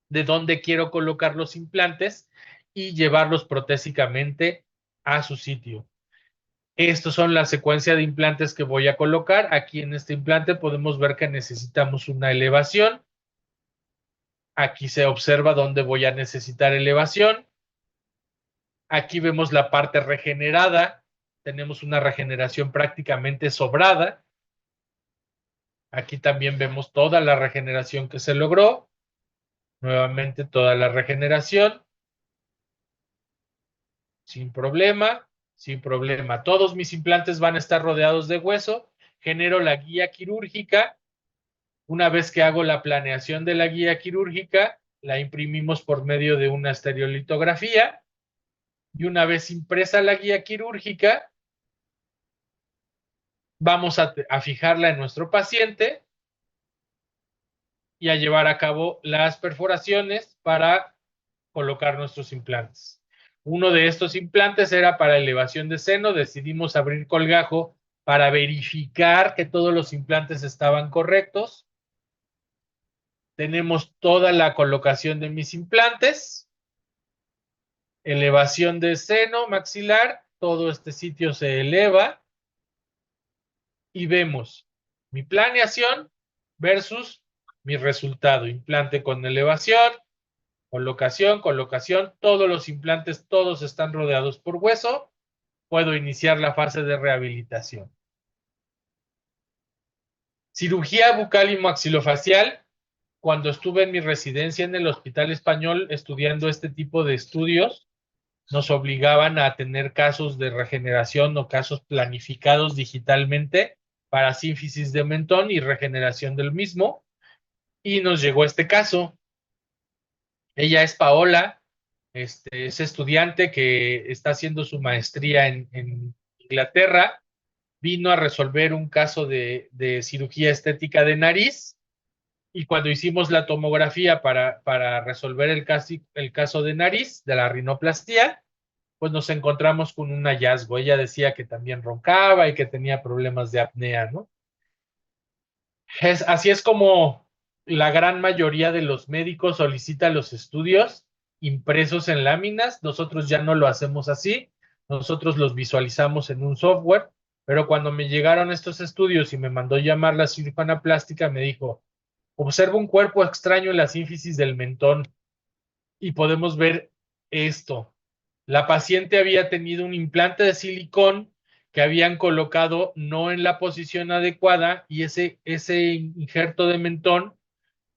de dónde quiero colocar los implantes y llevarlos protésicamente a su sitio. Estos son la secuencia de implantes que voy a colocar. Aquí en este implante podemos ver que necesitamos una elevación. Aquí se observa dónde voy a necesitar elevación. Aquí vemos la parte regenerada. Tenemos una regeneración prácticamente sobrada. Aquí también vemos toda la regeneración que se logró. Nuevamente toda la regeneración. Sin problema, sin problema. Todos mis implantes van a estar rodeados de hueso. Genero la guía quirúrgica. Una vez que hago la planeación de la guía quirúrgica, la imprimimos por medio de una estereolitografía. Y una vez impresa la guía quirúrgica, vamos a fijarla en nuestro paciente y a llevar a cabo las perforaciones para colocar nuestros implantes. Uno de estos implantes era para elevación de seno. Decidimos abrir colgajo para verificar que todos los implantes estaban correctos. Tenemos toda la colocación de mis implantes. Elevación de seno maxilar. Todo este sitio se eleva. Y vemos mi planeación versus mi resultado. Implante con elevación. Colocación, todos los implantes, todos están rodeados por hueso. Puedo iniciar la fase de rehabilitación. Cirugía bucal y maxilofacial. Cuando estuve en mi residencia en el Hospital Español estudiando este tipo de estudios, nos obligaban a tener casos de regeneración o casos planificados digitalmente para sínfisis de mentón y regeneración del mismo. Y nos llegó este caso. Ella es Paola, es estudiante que está haciendo su maestría en Inglaterra. Vino a resolver un caso de cirugía estética de nariz y cuando hicimos la tomografía para resolver el caso de nariz, de la rinoplastia, pues nos encontramos con un hallazgo. Ella decía que también roncaba y que tenía problemas de apnea, ¿no? Así es como la gran mayoría de los médicos solicita los estudios impresos en láminas. Nosotros ya no lo hacemos así. Nosotros los visualizamos en un software, Pero cuando me llegaron estos estudios y me mandó llamar la cirujana plástica, me dijo, observa un cuerpo extraño en la sínfisis del mentón y podemos ver esto. La paciente había tenido un implante de silicón que habían colocado no en la posición adecuada y ese injerto de mentón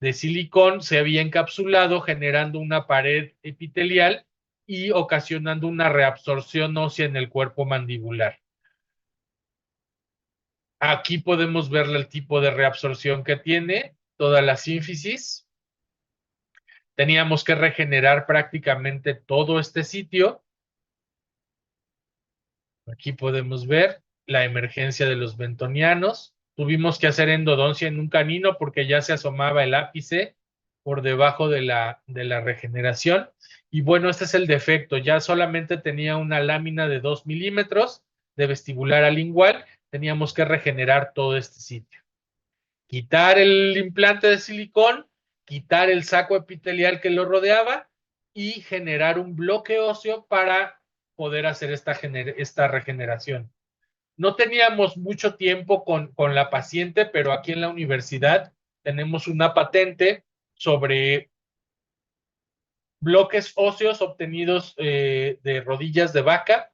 de silicón se había encapsulado generando una pared epitelial y ocasionando una reabsorción ósea en el cuerpo mandibular. Aquí podemos ver el tipo de reabsorción que tiene toda la sínfisis. Teníamos que regenerar prácticamente todo este sitio. Aquí podemos ver la emergencia de los bentonianos. Tuvimos que hacer endodoncia en un canino porque ya se asomaba el ápice por debajo de la regeneración. Y bueno, este es el defecto. Ya solamente tenía una lámina de 2 milímetros de vestibular alingual. Teníamos que regenerar todo este sitio. Quitar el implante de silicón, quitar el saco epitelial que lo rodeaba y generar un bloque óseo para poder hacer esta regeneración. No teníamos mucho tiempo con la paciente, pero aquí en la universidad tenemos una patente sobre bloques óseos obtenidos de rodillas de vaca,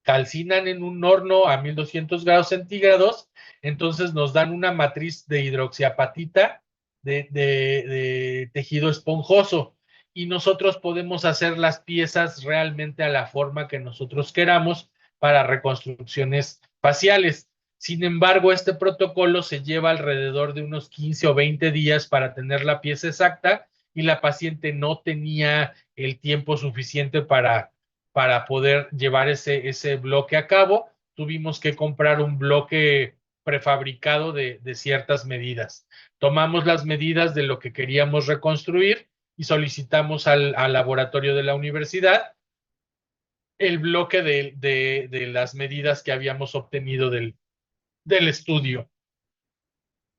calcinan en un horno a 1200 grados centígrados, entonces nos dan una matriz de hidroxiapatita de tejido esponjoso y nosotros podemos hacer las piezas realmente a la forma que nosotros queramos para reconstrucciones faciales. Sin embargo, este protocolo se lleva alrededor de unos 15 o 20 días para tener la pieza exacta y la paciente no tenía el tiempo suficiente para poder llevar ese bloque a cabo. Tuvimos que comprar un bloque prefabricado de ciertas medidas. Tomamos las medidas de lo que queríamos reconstruir y solicitamos al laboratorio de la universidad el bloque de las medidas que habíamos obtenido del estudio.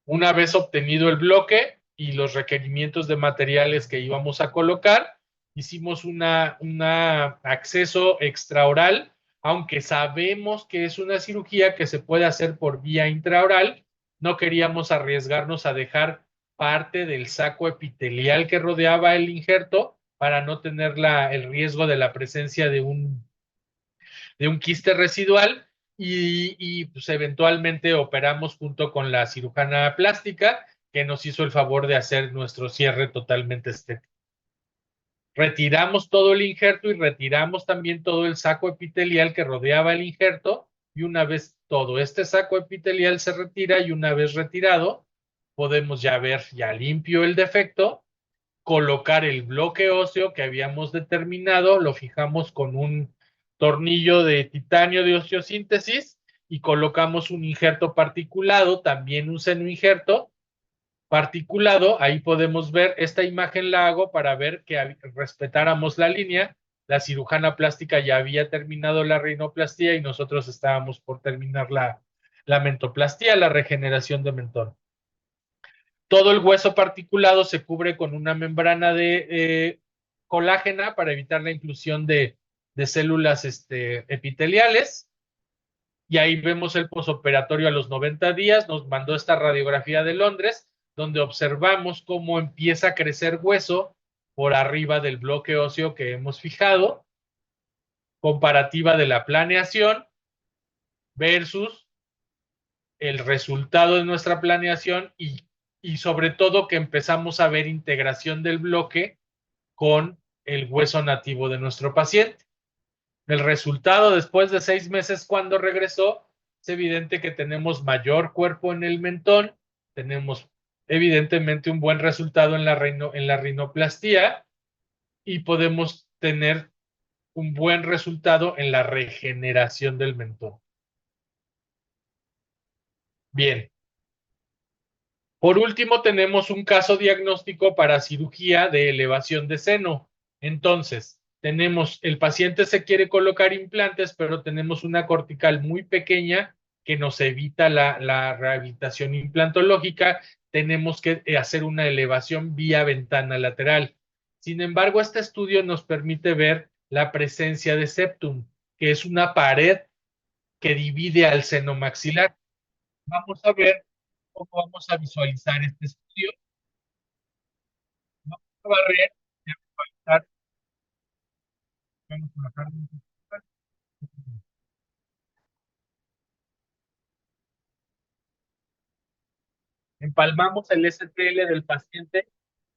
Una vez obtenido el bloque y los requerimientos de materiales que íbamos a colocar, hicimos un acceso extraoral, aunque sabemos que es una cirugía que se puede hacer por vía intraoral, no queríamos arriesgarnos a dejar parte del saco epitelial que rodeaba el injerto para no tener el riesgo de la presencia de un quiste residual pues eventualmente operamos junto con la cirujana plástica que nos hizo el favor de hacer nuestro cierre totalmente estético. Retiramos todo el injerto y retiramos también todo el saco epitelial que rodeaba el injerto y una vez todo este saco epitelial se retira y una vez retirado podemos ya ver ya limpio el defecto, colocar el bloque óseo que habíamos determinado, lo fijamos con un tornillo de titanio de osteosíntesis y colocamos un injerto particulado, también un seno injerto particulado. Ahí podemos ver, esta imagen la hago para ver que respetáramos la línea. La cirujana plástica ya había terminado la rinoplastía y nosotros estábamos por terminar la mentoplastía, la regeneración de mentón. Todo el hueso particulado se cubre con una membrana de colágena para evitar la inclusión de células epiteliales. Y ahí vemos el posoperatorio a los 90 días. Nos mandó esta radiografía de Londres, donde observamos cómo empieza a crecer hueso por arriba del bloque óseo que hemos fijado, comparativa de la planeación versus el resultado de nuestra planeación y sobre todo que empezamos a ver integración del bloque con el hueso nativo de nuestro paciente. El resultado después de 6 meses cuando regresó, es evidente que tenemos mayor cuerpo en el mentón, tenemos evidentemente un buen resultado en la rinoplastía y podemos tener un buen resultado en la regeneración del mentón. Bien. Por último, tenemos un caso diagnóstico para cirugía de elevación de seno. Entonces, el paciente se quiere colocar implantes, pero tenemos una cortical muy pequeña que nos evita la rehabilitación implantológica. Tenemos que hacer una elevación vía ventana lateral. Sin embargo, este estudio nos permite ver la presencia de septum, que es una pared que divide al seno maxilar. Vamos a ver cómo vamos a visualizar este estudio. Vamos a barrer y a visualizar. Vamos a bajar un poquito. Empalmamos el STL del paciente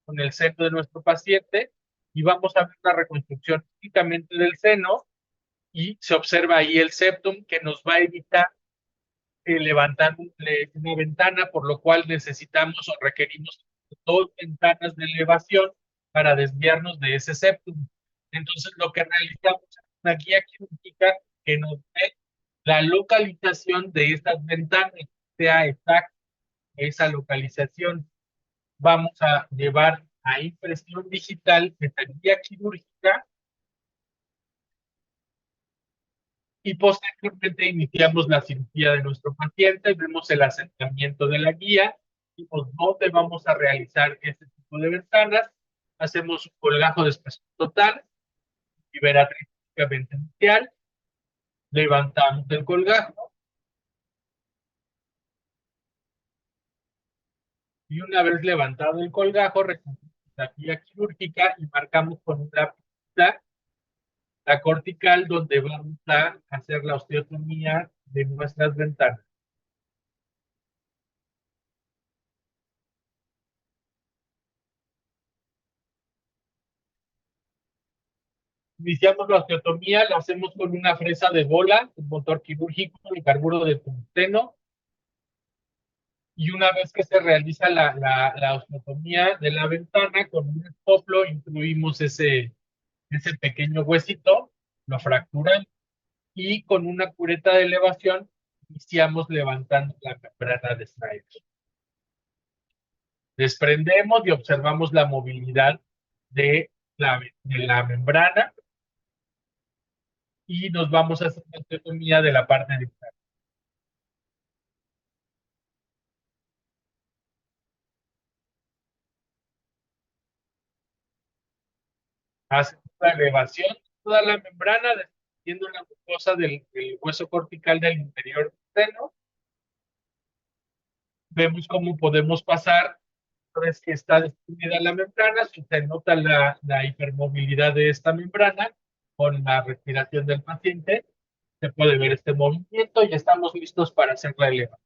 con el seno de nuestro paciente y vamos a ver una reconstrucción únicamente del seno y se observa ahí el septum que nos va a evitar levantar una ventana, por lo cual necesitamos o requerimos dos ventanas de elevación para desviarnos de ese septum. Entonces, lo que realizamos es una guía quirúrgica que nos dé la localización de estas ventanas, sea exacta esa localización. Vamos a llevar a impresión digital esta guía quirúrgica y posteriormente iniciamos la cirugía de nuestro paciente, vemos el asentamiento de la guía, vemos dónde vamos a realizar este tipo de ventanas, hacemos un colgajo de espesor total, liberatriz típicamente inicial, levantamos el colgajo y una vez levantado el colgajo, recorremos la guía quirúrgica y marcamos con una pinza la cortical donde vamos a hacer la osteotomía de nuestras ventanas. Iniciamos la osteotomía, la hacemos con una fresa de bola, un motor quirúrgico de carburo de tungsteno, y una vez que se realiza la osteotomía de la ventana, con un escoplo incluimos ese pequeño huesito, lo fracturamos y con una cureta de elevación iniciamos levantando la membrana de Snyder. Desprendemos y observamos la movilidad de la membrana y nos vamos a hacer la osteotomía de la parte de hacemos la elevación de toda la membrana, desprendiendo la mucosa del hueso cortical del interior del seno. Vemos cómo podemos pasar, una vez que está desprendida la membrana, se nota la hipermovilidad de esta membrana con la respiración del paciente. Se puede ver este movimiento y estamos listos para hacer la elevación.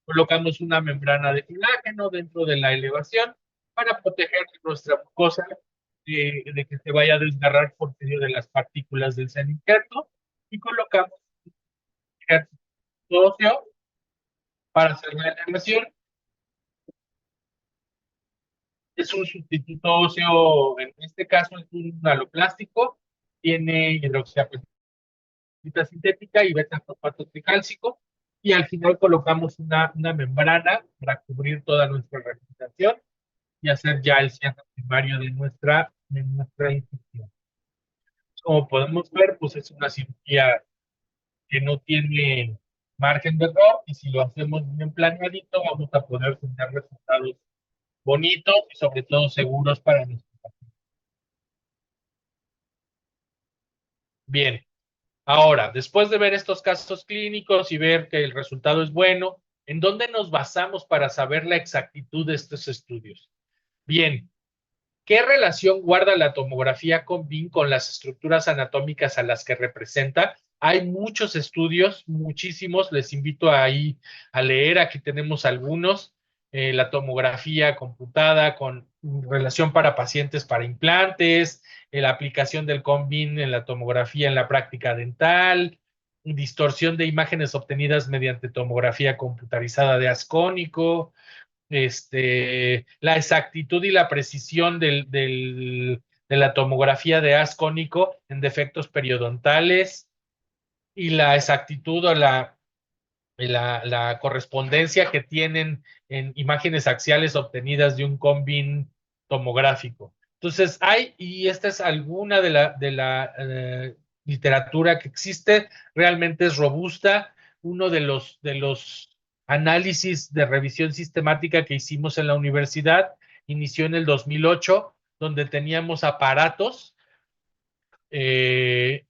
Colocamos una membrana de colágeno dentro de la elevación para proteger nuestra mucosa de que se vaya a desgarrar por medio de las partículas del seno injerto y colocamos el óseo para hacer la elevación. Es un sustituto óseo, en este caso es un aloplástico, tiene hidroxiapatita sintética y beta-fosfato tricálcico, y al final colocamos una membrana para cubrir toda nuestra rehabilitación y hacer ya el cierre primario de nuestra incisión. Como podemos ver, pues es una cirugía que no tiene margen de error y si lo hacemos bien planeadito, vamos a poder tener resultados bonitos y sobre todo seguros para nuestro paciente. Bien, ahora, después de ver estos casos clínicos y ver que el resultado es bueno, ¿en dónde nos basamos para saber la exactitud de estos estudios? Bien, ¿qué relación guarda la tomografía con BIM con las estructuras anatómicas a las que representa? Hay muchos estudios, muchísimos, les invito ahí a leer, aquí tenemos algunos, la tomografía computada con relación para pacientes para implantes, la aplicación del CONBIN en la tomografía en la práctica dental, distorsión de imágenes obtenidas mediante tomografía computarizada de ascónico, la exactitud y la precisión de la tomografía de haz cónico en defectos periodontales y la exactitud o la correspondencia que tienen en imágenes axiales obtenidas de un combin tomográfico. Entonces, y esta es alguna de la literatura que existe, realmente es robusta. Uno de los análisis de revisión sistemática que hicimos en la universidad inició en el 2008, donde teníamos aparatos eh,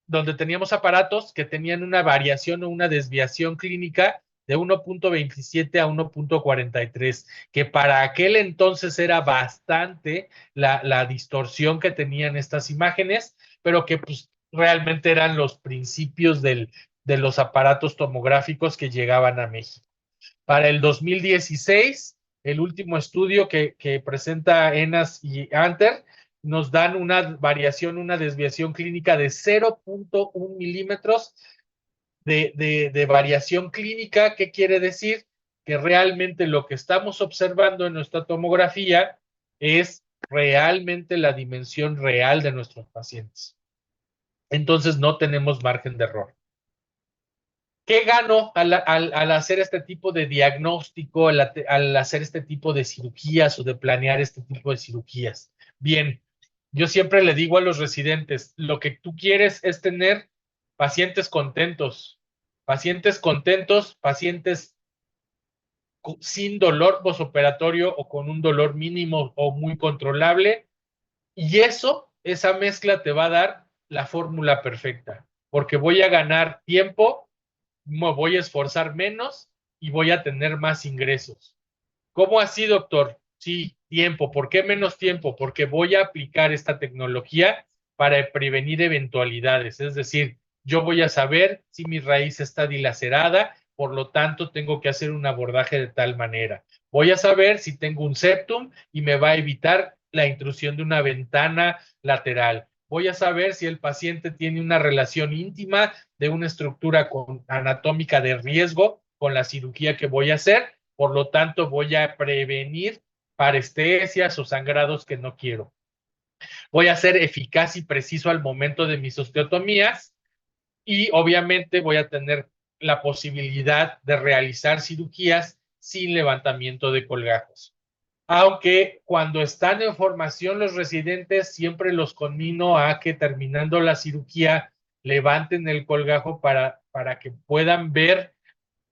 donde teníamos aparatos que tenían una variación o una desviación clínica de 1.27 a 1.43, que para aquel entonces era bastante la distorsión que tenían estas imágenes, pero que pues realmente eran los principios de los aparatos tomográficos que llegaban a México. Para el 2016, el último estudio que presenta ENAS y Anter, nos dan una variación, una desviación clínica de 0.1 milímetros de variación clínica. ¿Qué quiere decir? Que realmente lo que estamos observando en nuestra tomografía es realmente la dimensión real de nuestros pacientes. Entonces no tenemos margen de error. ¿Qué gano al hacer este tipo de diagnóstico, al hacer este tipo de cirugías o de planear este tipo de cirugías? Bien, yo siempre le digo a los residentes, lo que tú quieres es tener pacientes contentos, pacientes sin dolor posoperatorio o con un dolor mínimo o muy controlable, y esa mezcla te va a dar la fórmula perfecta, porque voy a ganar tiempo, me voy a esforzar menos y voy a tener más ingresos. ¿Cómo así, doctor? Sí, tiempo. ¿Por qué menos tiempo? Porque voy a aplicar esta tecnología para prevenir eventualidades. Es decir, yo voy a saber si mi raíz está dilacerada, por lo tanto tengo que hacer un abordaje de tal manera. Voy a saber si tengo un septum y me va a evitar la intrusión de una ventana lateral. Voy a saber si el paciente tiene una relación íntima de una estructura anatómica de riesgo con la cirugía que voy a hacer. Por lo tanto, voy a prevenir parestesias o sangrados que no quiero. Voy a ser eficaz y preciso al momento de mis osteotomías y obviamente voy a tener la posibilidad de realizar cirugías sin levantamiento de colgajos. Aunque cuando están en formación los residentes, siempre los conmino a que terminando la cirugía levanten el colgajo para que puedan ver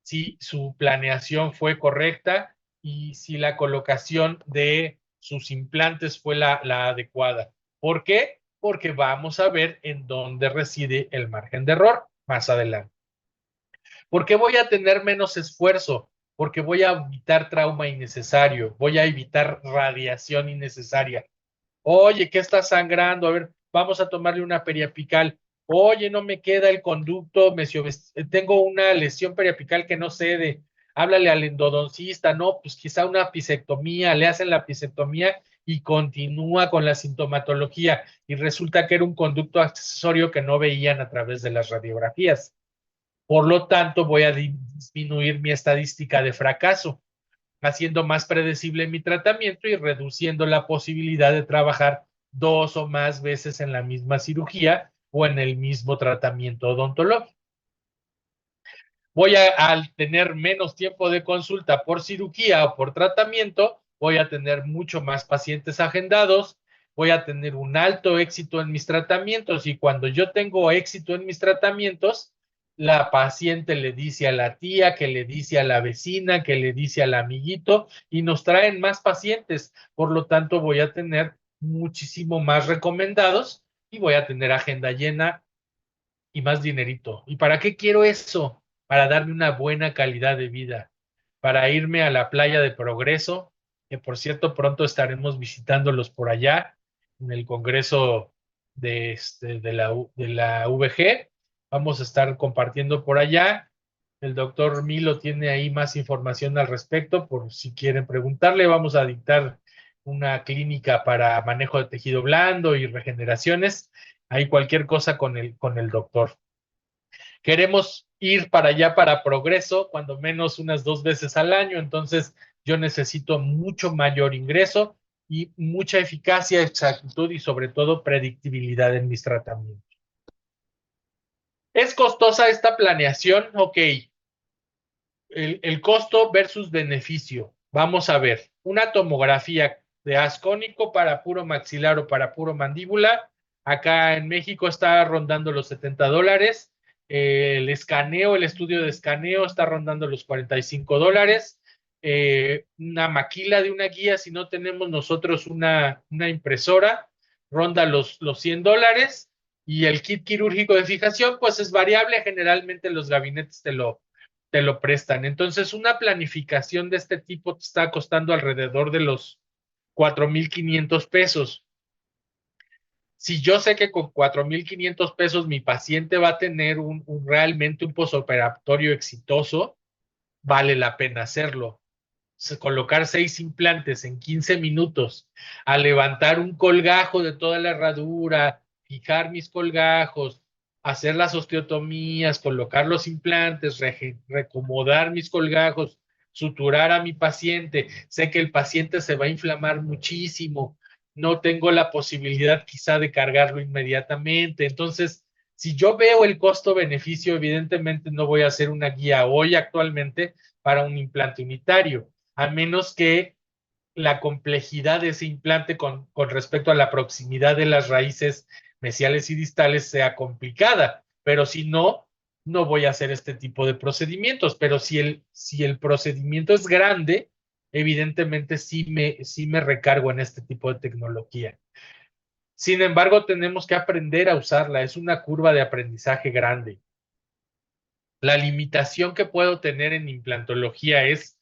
si su planeación fue correcta y si la colocación de sus implantes fue la adecuada. ¿Por qué? Porque vamos a ver en dónde reside el margen de error más adelante. ¿Por qué voy a tener menos esfuerzo? Porque voy a evitar trauma innecesario, voy a evitar radiación innecesaria. Oye, ¿qué está sangrando? A ver, vamos a tomarle una periapical. Oye, no me queda el conducto, tengo una lesión periapical que no cede. Háblale al endodoncista, no, pues quizá una pisectomía, le hacen la pisectomía y continúa con la sintomatología. Y resulta que era un conducto accesorio que no veían a través de las radiografías. Por lo tanto, voy a disminuir mi estadística de fracaso, haciendo más predecible mi tratamiento y reduciendo la posibilidad de trabajar 2 o más veces en la misma cirugía o en el mismo tratamiento odontológico. Al tener menos tiempo de consulta por cirugía o por tratamiento, voy a tener mucho más pacientes agendados, voy a tener un alto éxito en mis tratamientos y cuando yo tengo éxito en mis tratamientos, la paciente le dice a la tía, que le dice a la vecina, que le dice al amiguito y nos traen más pacientes. Por lo tanto, voy a tener muchísimo más recomendados y voy a tener agenda llena y más dinerito. ¿Y para qué quiero eso? Para darme una buena calidad de vida, para irme a la playa de Progreso, que por cierto pronto estaremos visitándolos por allá en el Congreso de la VG. Vamos a estar compartiendo por allá. El doctor Milo tiene ahí más información al respecto, por si quieren preguntarle. Vamos a dictar una clínica para manejo de tejido blando y regeneraciones. Hay cualquier cosa con el doctor. Queremos ir para allá para Progreso, cuando menos unas 2 veces al año, entonces yo necesito mucho mayor ingreso y mucha eficacia, exactitud y sobre todo predictibilidad en mis tratamientos. ¿Es costosa esta planeación? Ok. El costo versus beneficio. Vamos a ver, una tomografía de haz cónico para puro maxilar o para puro mandíbula, acá en México está rondando los $70. El escaneo, el estudio de escaneo está rondando los $45. Una maquila de una guía, si no tenemos nosotros una impresora, ronda los $100. Y el kit quirúrgico de fijación, pues es variable, generalmente los gabinetes te lo prestan. Entonces, una planificación de este tipo te está costando alrededor de los 4,500 pesos. Si yo sé que con 4,500 pesos mi paciente va a tener realmente un posoperatorio exitoso, vale la pena hacerlo. Colocar 6 implantes en 15 minutos, a levantar un colgajo de toda la herradura, fijar mis colgajos, hacer las osteotomías, colocar los implantes, recomodar mis colgajos, suturar a mi paciente. Sé que el paciente se va a inflamar muchísimo, no tengo la posibilidad quizá de cargarlo inmediatamente. Entonces, si yo veo el costo-beneficio, evidentemente no voy a hacer una guía hoy actualmente para un implante unitario, a menos que la complejidad de ese implante con respecto a la proximidad de las raíces mesiales y distales sea complicada, pero si no, no voy a hacer este tipo de procedimientos. Pero si el procedimiento es grande, evidentemente sí me recargo en este tipo de tecnología. Sin embargo, tenemos que aprender a usarla. Es una curva de aprendizaje grande. La limitación que puedo tener en implantología es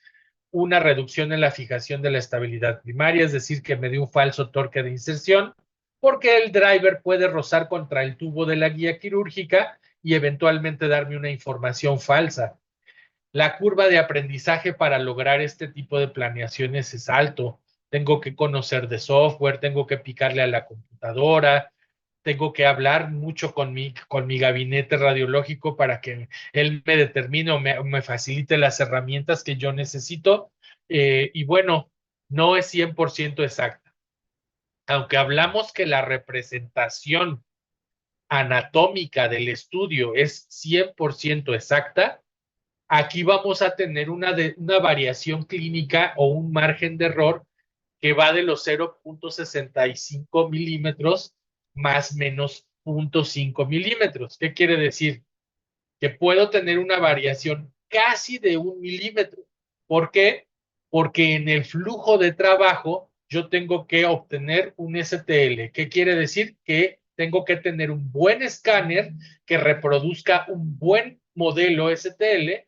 una reducción en la fijación de la estabilidad primaria, es decir, que me dé un falso torque de inserción, porque el driver puede rozar contra el tubo de la guía quirúrgica y eventualmente darme una información falsa. La curva de aprendizaje para lograr este tipo de planeaciones es alto. Tengo que conocer de software, tengo que picarle a la computadora, tengo que hablar mucho con mi gabinete radiológico para que él me determine o me facilite las herramientas que yo necesito. Y bueno, no es 100% exacta. Aunque hablamos que la representación anatómica del estudio es 100% exacta, aquí vamos a tener una variación clínica o un margen de error que va de los 0,65 milímetros más menos 0,5 milímetros. ¿Qué quiere decir? Que puedo tener una variación casi de 1 milímetro. ¿Por qué? Porque en el flujo de trabajo yo tengo que obtener un STL. ¿Qué quiere decir? Que tengo que tener un buen escáner que reproduzca un buen modelo STL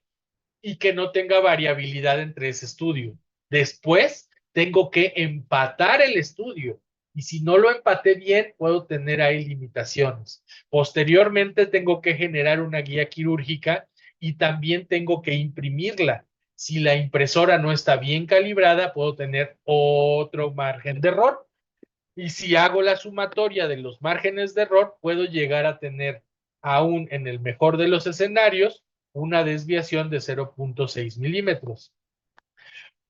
y que no tenga variabilidad entre ese estudio. Después, tengo que empatar el estudio. Y si no lo empaté bien, puedo tener ahí limitaciones. Posteriormente, tengo que generar una guía quirúrgica y también tengo que imprimirla. Si la impresora no está bien calibrada, puedo tener otro margen de error. Y si hago la sumatoria de los márgenes de error, puedo llegar a tener, aún en el mejor de los escenarios, una desviación de 0,6 milímetros.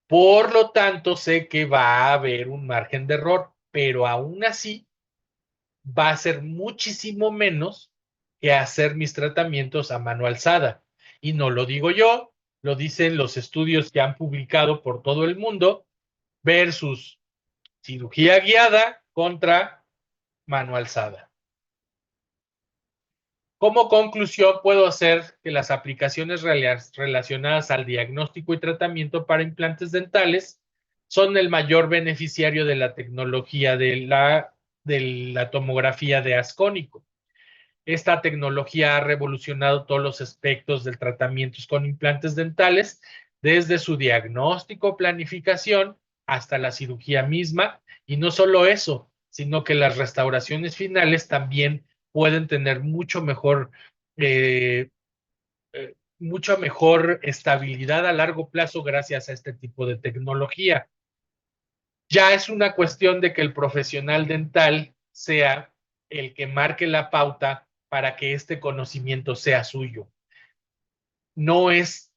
Por lo tanto, sé que va a haber un margen de error, pero aún así va a ser muchísimo menos que hacer mis tratamientos a mano alzada. Y no lo digo yo, lo dicen los estudios que han publicado por todo el mundo versus cirugía guiada contra mano alzada. Como conclusión, puedo hacer que las aplicaciones relacionadas al diagnóstico y tratamiento para implantes dentales son el mayor beneficiario de la tecnología de la tomografía de ascónico. Esta tecnología ha revolucionado todos los aspectos del tratamiento con implantes dentales, desde su diagnóstico, planificación, hasta la cirugía misma. Y no solo eso, sino que las restauraciones finales también pueden tener eh, mucha mejor estabilidad a largo plazo gracias a este tipo de tecnología. Ya es una cuestión de que el profesional dental sea el que marque la pauta para que este conocimiento sea suyo. No es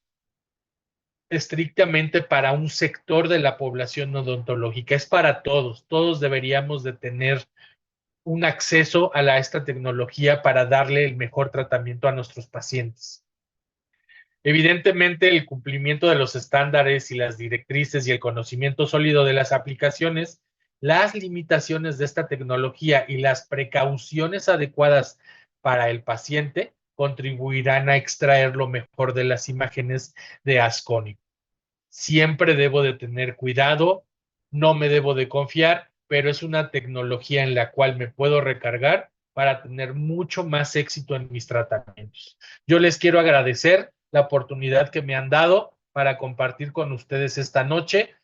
estrictamente para un sector de la población odontológica, es para todos. Todos deberíamos de tener un acceso a esta tecnología para darle el mejor tratamiento a nuestros pacientes. Evidentemente, el cumplimiento de los estándares y las directrices y el conocimiento sólido de las aplicaciones, las limitaciones de esta tecnología y las precauciones adecuadas para el paciente contribuirán a extraer lo mejor de las imágenes de ascónico. Siempre debo de tener cuidado, no me debo de confiar, pero es una tecnología en la cual me puedo recargar para tener mucho más éxito en mis tratamientos. Yo les quiero agradecer la oportunidad que me han dado para compartir con ustedes esta noche.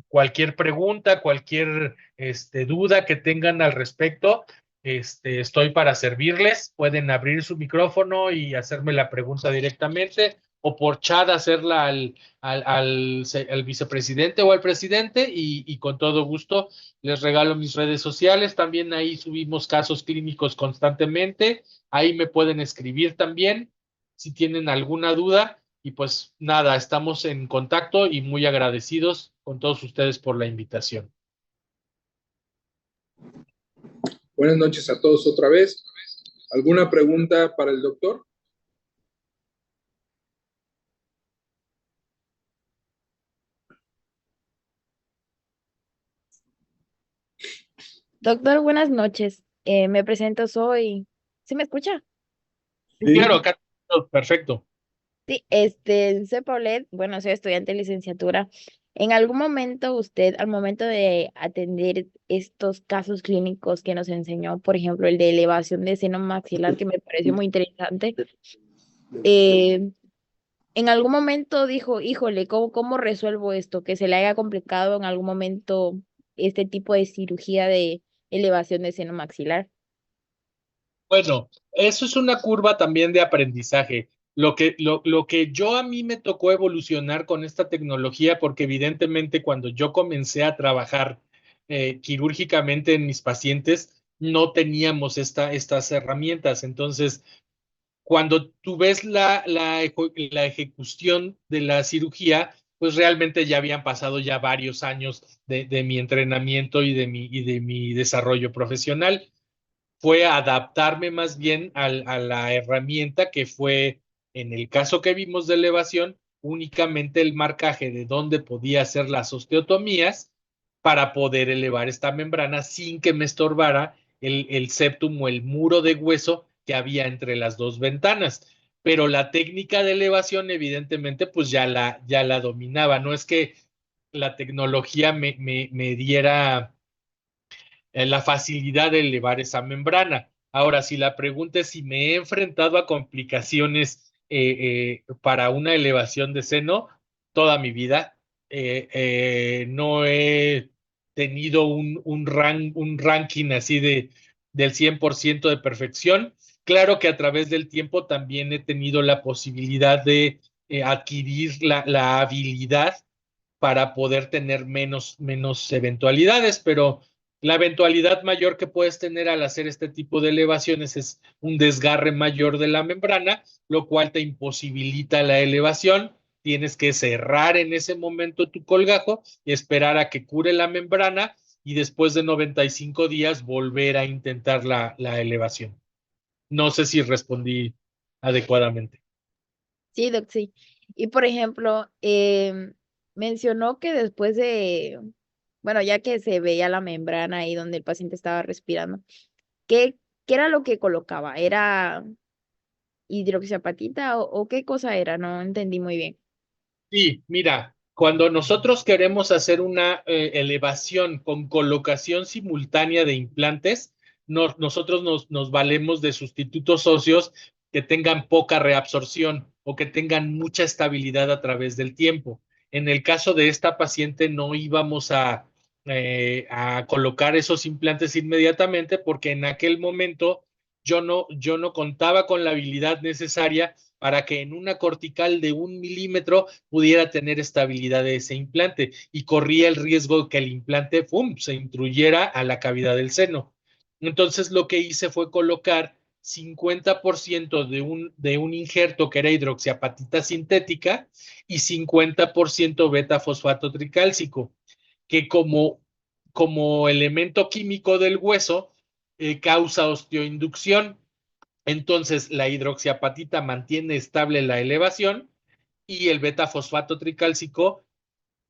Cualquier pregunta, cualquier duda que tengan al respecto, estoy para servirles. Pueden abrir su micrófono y hacerme la pregunta directamente o por chat hacerla al vicepresidente o al presidente y con todo gusto les regalo mis redes sociales. También ahí subimos casos clínicos constantemente. Ahí me pueden escribir también si tienen alguna duda. Y pues nada, estamos en contacto y muy agradecidos con todos ustedes por la invitación. Buenas noches a todos otra vez. ¿Alguna pregunta para el doctor? Doctor, buenas noches. Me presento, soy... ¿Sí me escucha? Sí. Claro, acá perfecto. Sí, soy Paulette, bueno, soy estudiante de licenciatura. ¿En algún momento usted, al momento de atender estos casos clínicos que nos enseñó, por ejemplo, el de elevación de seno maxilar, que me pareció muy interesante, eh, en algún momento dijo, híjole, ¿cómo resuelvo esto? Que se le haya complicado en algún momento este tipo de cirugía de elevación de seno maxilar. Bueno, eso es una curva también de aprendizaje. Lo que yo a mí me tocó evolucionar con esta tecnología, porque evidentemente cuando yo comencé a trabajar quirúrgicamente en mis pacientes, no teníamos estas herramientas. Entonces, cuando tú ves la ejecución de la cirugía, pues realmente ya habían pasado ya varios años de mi entrenamiento y de mi desarrollo profesional. Fue adaptarme más bien a la herramienta que fue, en el caso que vimos de elevación, únicamente el marcaje de dónde podía hacer las osteotomías para poder elevar esta membrana sin que me estorbara el septum o el muro de hueso que había entre las dos ventanas. Pero la técnica de elevación, evidentemente, pues ya la dominaba. No es que la tecnología me diera la facilidad de elevar esa membrana. Ahora, si la pregunta es si me he enfrentado a complicaciones para una elevación de seno, toda mi vida no he tenido un ranking así del 100% de perfección. Claro que a través del tiempo también he tenido la posibilidad de adquirir la habilidad para poder tener menos eventualidades, pero la eventualidad mayor que puedes tener al hacer este tipo de elevaciones es un desgarre mayor de la membrana, lo cual te imposibilita la elevación. Tienes que cerrar en ese momento tu colgajo y esperar a que cure la membrana y después de 95 días volver a intentar la elevación. No sé si respondí adecuadamente. Sí, doc, sí. Y por ejemplo, mencionó que después de, bueno, ya que se veía la membrana ahí donde el paciente estaba respirando, ¿qué, qué era lo que colocaba? ¿Era hidroxiapatita o qué cosa era? No entendí muy bien. Sí, mira, cuando nosotros queremos hacer una elevación con colocación simultánea de implantes, nosotros nos valemos de sustitutos óseos que tengan poca reabsorción o que tengan mucha estabilidad a través del tiempo. En el caso de esta paciente no íbamos a colocar esos implantes inmediatamente porque en aquel momento yo no contaba con la habilidad necesaria para que en una cortical de 1 milímetro pudiera tener estabilidad de ese implante y corría el riesgo de que el implante ¡pum!, se intruyera a la cavidad del seno. Entonces lo que hice fue colocar 50% de un injerto que era hidroxiapatita sintética y 50% beta fosfato tricálcico, que como elemento químico del hueso causa osteoinducción. Entonces, la hidroxiapatita mantiene estable la elevación y el beta-fosfato tricálcico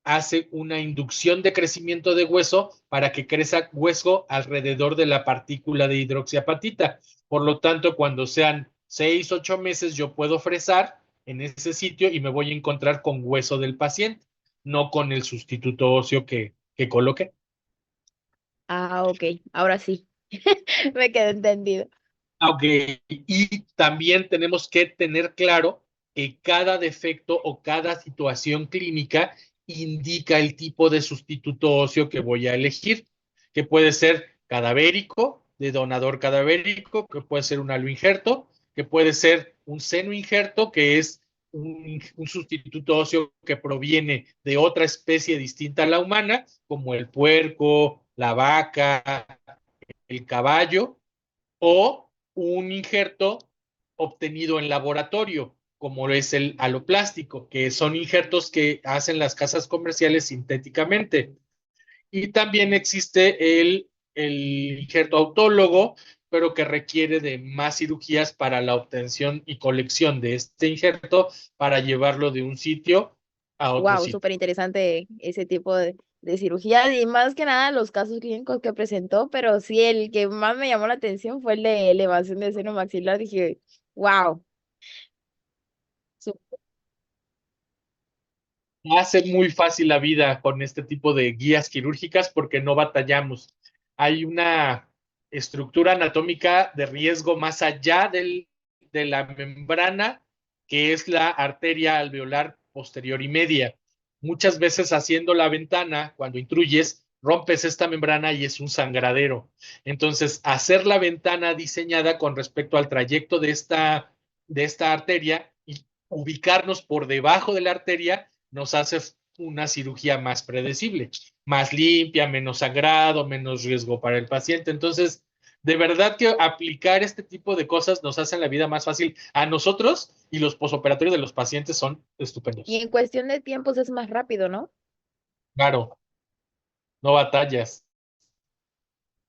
hace una inducción de crecimiento de hueso para que crezca hueso alrededor de la partícula de hidroxiapatita. Por lo tanto, cuando sean 6, 8 meses, yo puedo fresar en ese sitio y me voy a encontrar con hueso del paciente, no con el sustituto óseo que coloqué. Ah, ok, ahora sí. Me quedé entendido. Ok, y también tenemos que tener claro que cada defecto o cada situación clínica indica el tipo de sustituto óseo que voy a elegir, que puede ser cadavérico, de donador cadavérico, que puede ser un aloinjerto, que puede ser un seno injerto, que es un sustituto óseo que proviene de otra especie distinta a la humana, como el puerco, la vaca, el caballo, o un injerto obtenido en laboratorio, como es el aloplástico, que son injertos que hacen las casas comerciales sintéticamente. Y también existe el injerto autólogo, pero que requiere de más cirugías para la obtención y colección de este injerto para llevarlo de un sitio a otro Wow, sitio. súper interesante ese tipo de cirugía y más que nada los casos clínicos que presentó, pero sí el que más me llamó la atención fue el de elevación de seno maxilar. Dije, wow, Hace muy fácil la vida con este tipo de guías quirúrgicas porque no batallamos. Hay una estructura anatómica de riesgo más allá de la membrana, que es la arteria alveolar posterior y media. Muchas veces haciendo la ventana, cuando intruyes, rompes esta membrana y es un sangradero. Entonces, hacer la ventana diseñada con respecto al trayecto de esta arteria y ubicarnos por debajo de la arteria nos hace una cirugía más predecible, más limpia, menos sangrado, menos riesgo para el paciente. Entonces, de verdad que aplicar este tipo de cosas nos hacen la vida más fácil a nosotros y los posoperatorios de los pacientes son y estupendos. en cuestión de tiempos es más rápido, ¿no? Claro, no batallas,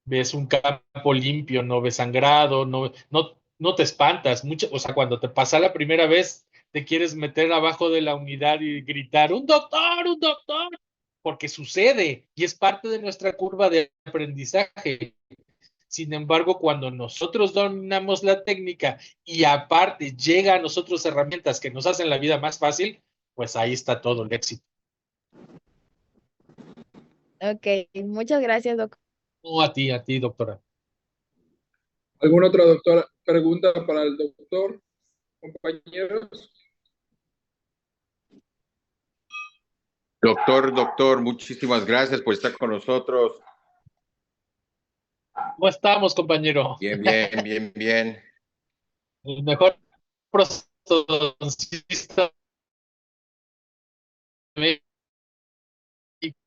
ves un campo limpio, no ves sangrado, no te espantas. Mucho, o sea, cuando te pasa la primera vez, te quieres meter abajo de la unidad y gritar, un doctor, porque sucede y es parte de nuestra curva de aprendizaje. Sin embargo, cuando nosotros dominamos la técnica y aparte llega a nosotros herramientas que nos hacen la vida más fácil, pues ahí está todo el éxito. Ok, muchas gracias, doctor. No a ti, doctora. ¿Alguna otra doctora pregunta para el doctor, compañeros? Doctor, muchísimas gracias por estar con nosotros. ¿Cómo estamos, compañero? Bien. El mejor prostodoncista de México.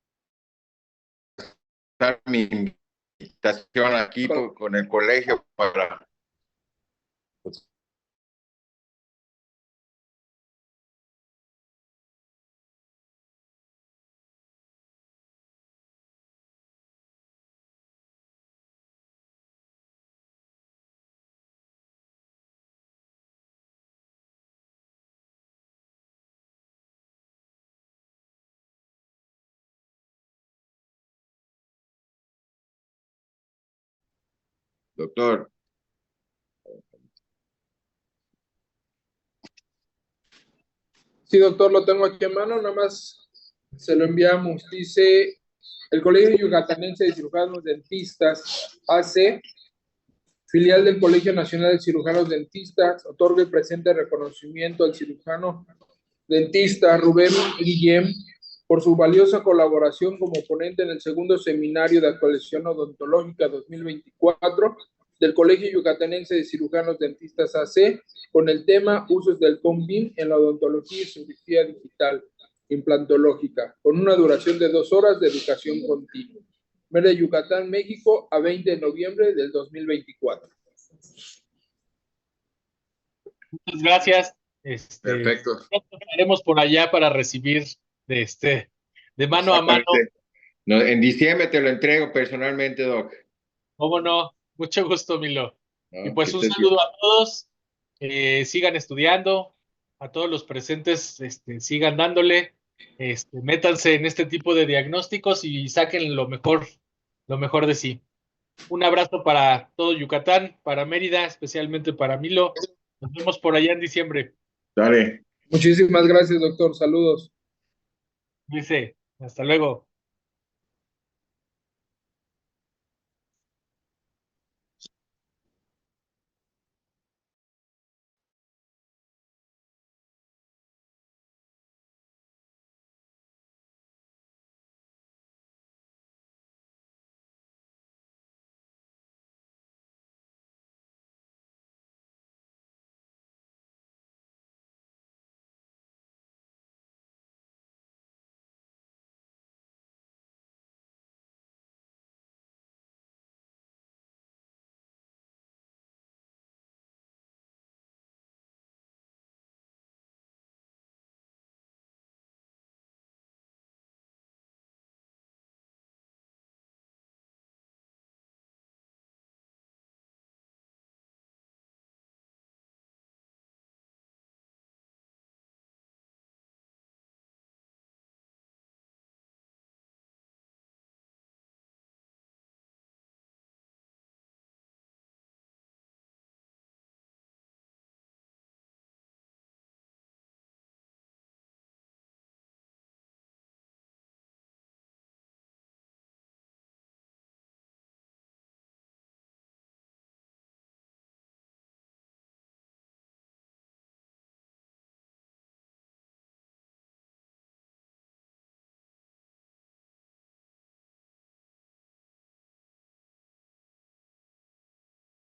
Dar mi invitación aquí con el colegio para doctor. Sí, doctor, lo tengo aquí en mano, nada más se lo enviamos. Dice, el Colegio Yucatanense de Cirujanos Dentistas, AC, filial del Colegio Nacional de Cirujanos Dentistas, otorga el presente reconocimiento al cirujano dentista Rubén Guillem por su valiosa colaboración como ponente en el segundo seminario de actualización odontológica 2024 del Colegio Yucatanense de Cirujanos Dentistas AC con el tema Usos del CONBIM en la odontología y cirugía digital implantológica, con una duración de 2 horas de educación continua. Mérida, Yucatán, México, a 20 de noviembre del 2024. Muchas gracias. Perfecto. Estaremos por allá para recibir de mano a mano. Exactamente. No, en diciembre te lo entrego personalmente, Doc. ¿Cómo no? Mucho gusto, Milo. Y ¿No? pues un saludo a todos. Sigan estudiando. A todos los presentes, sigan dándole. Métanse en este tipo de diagnósticos y saquen lo mejor de sí. Un abrazo para todo Yucatán, para Mérida, especialmente para Milo. Nos vemos por allá en diciembre. Dale. Muchísimas gracias, doctor. Saludos. Dice, hasta luego.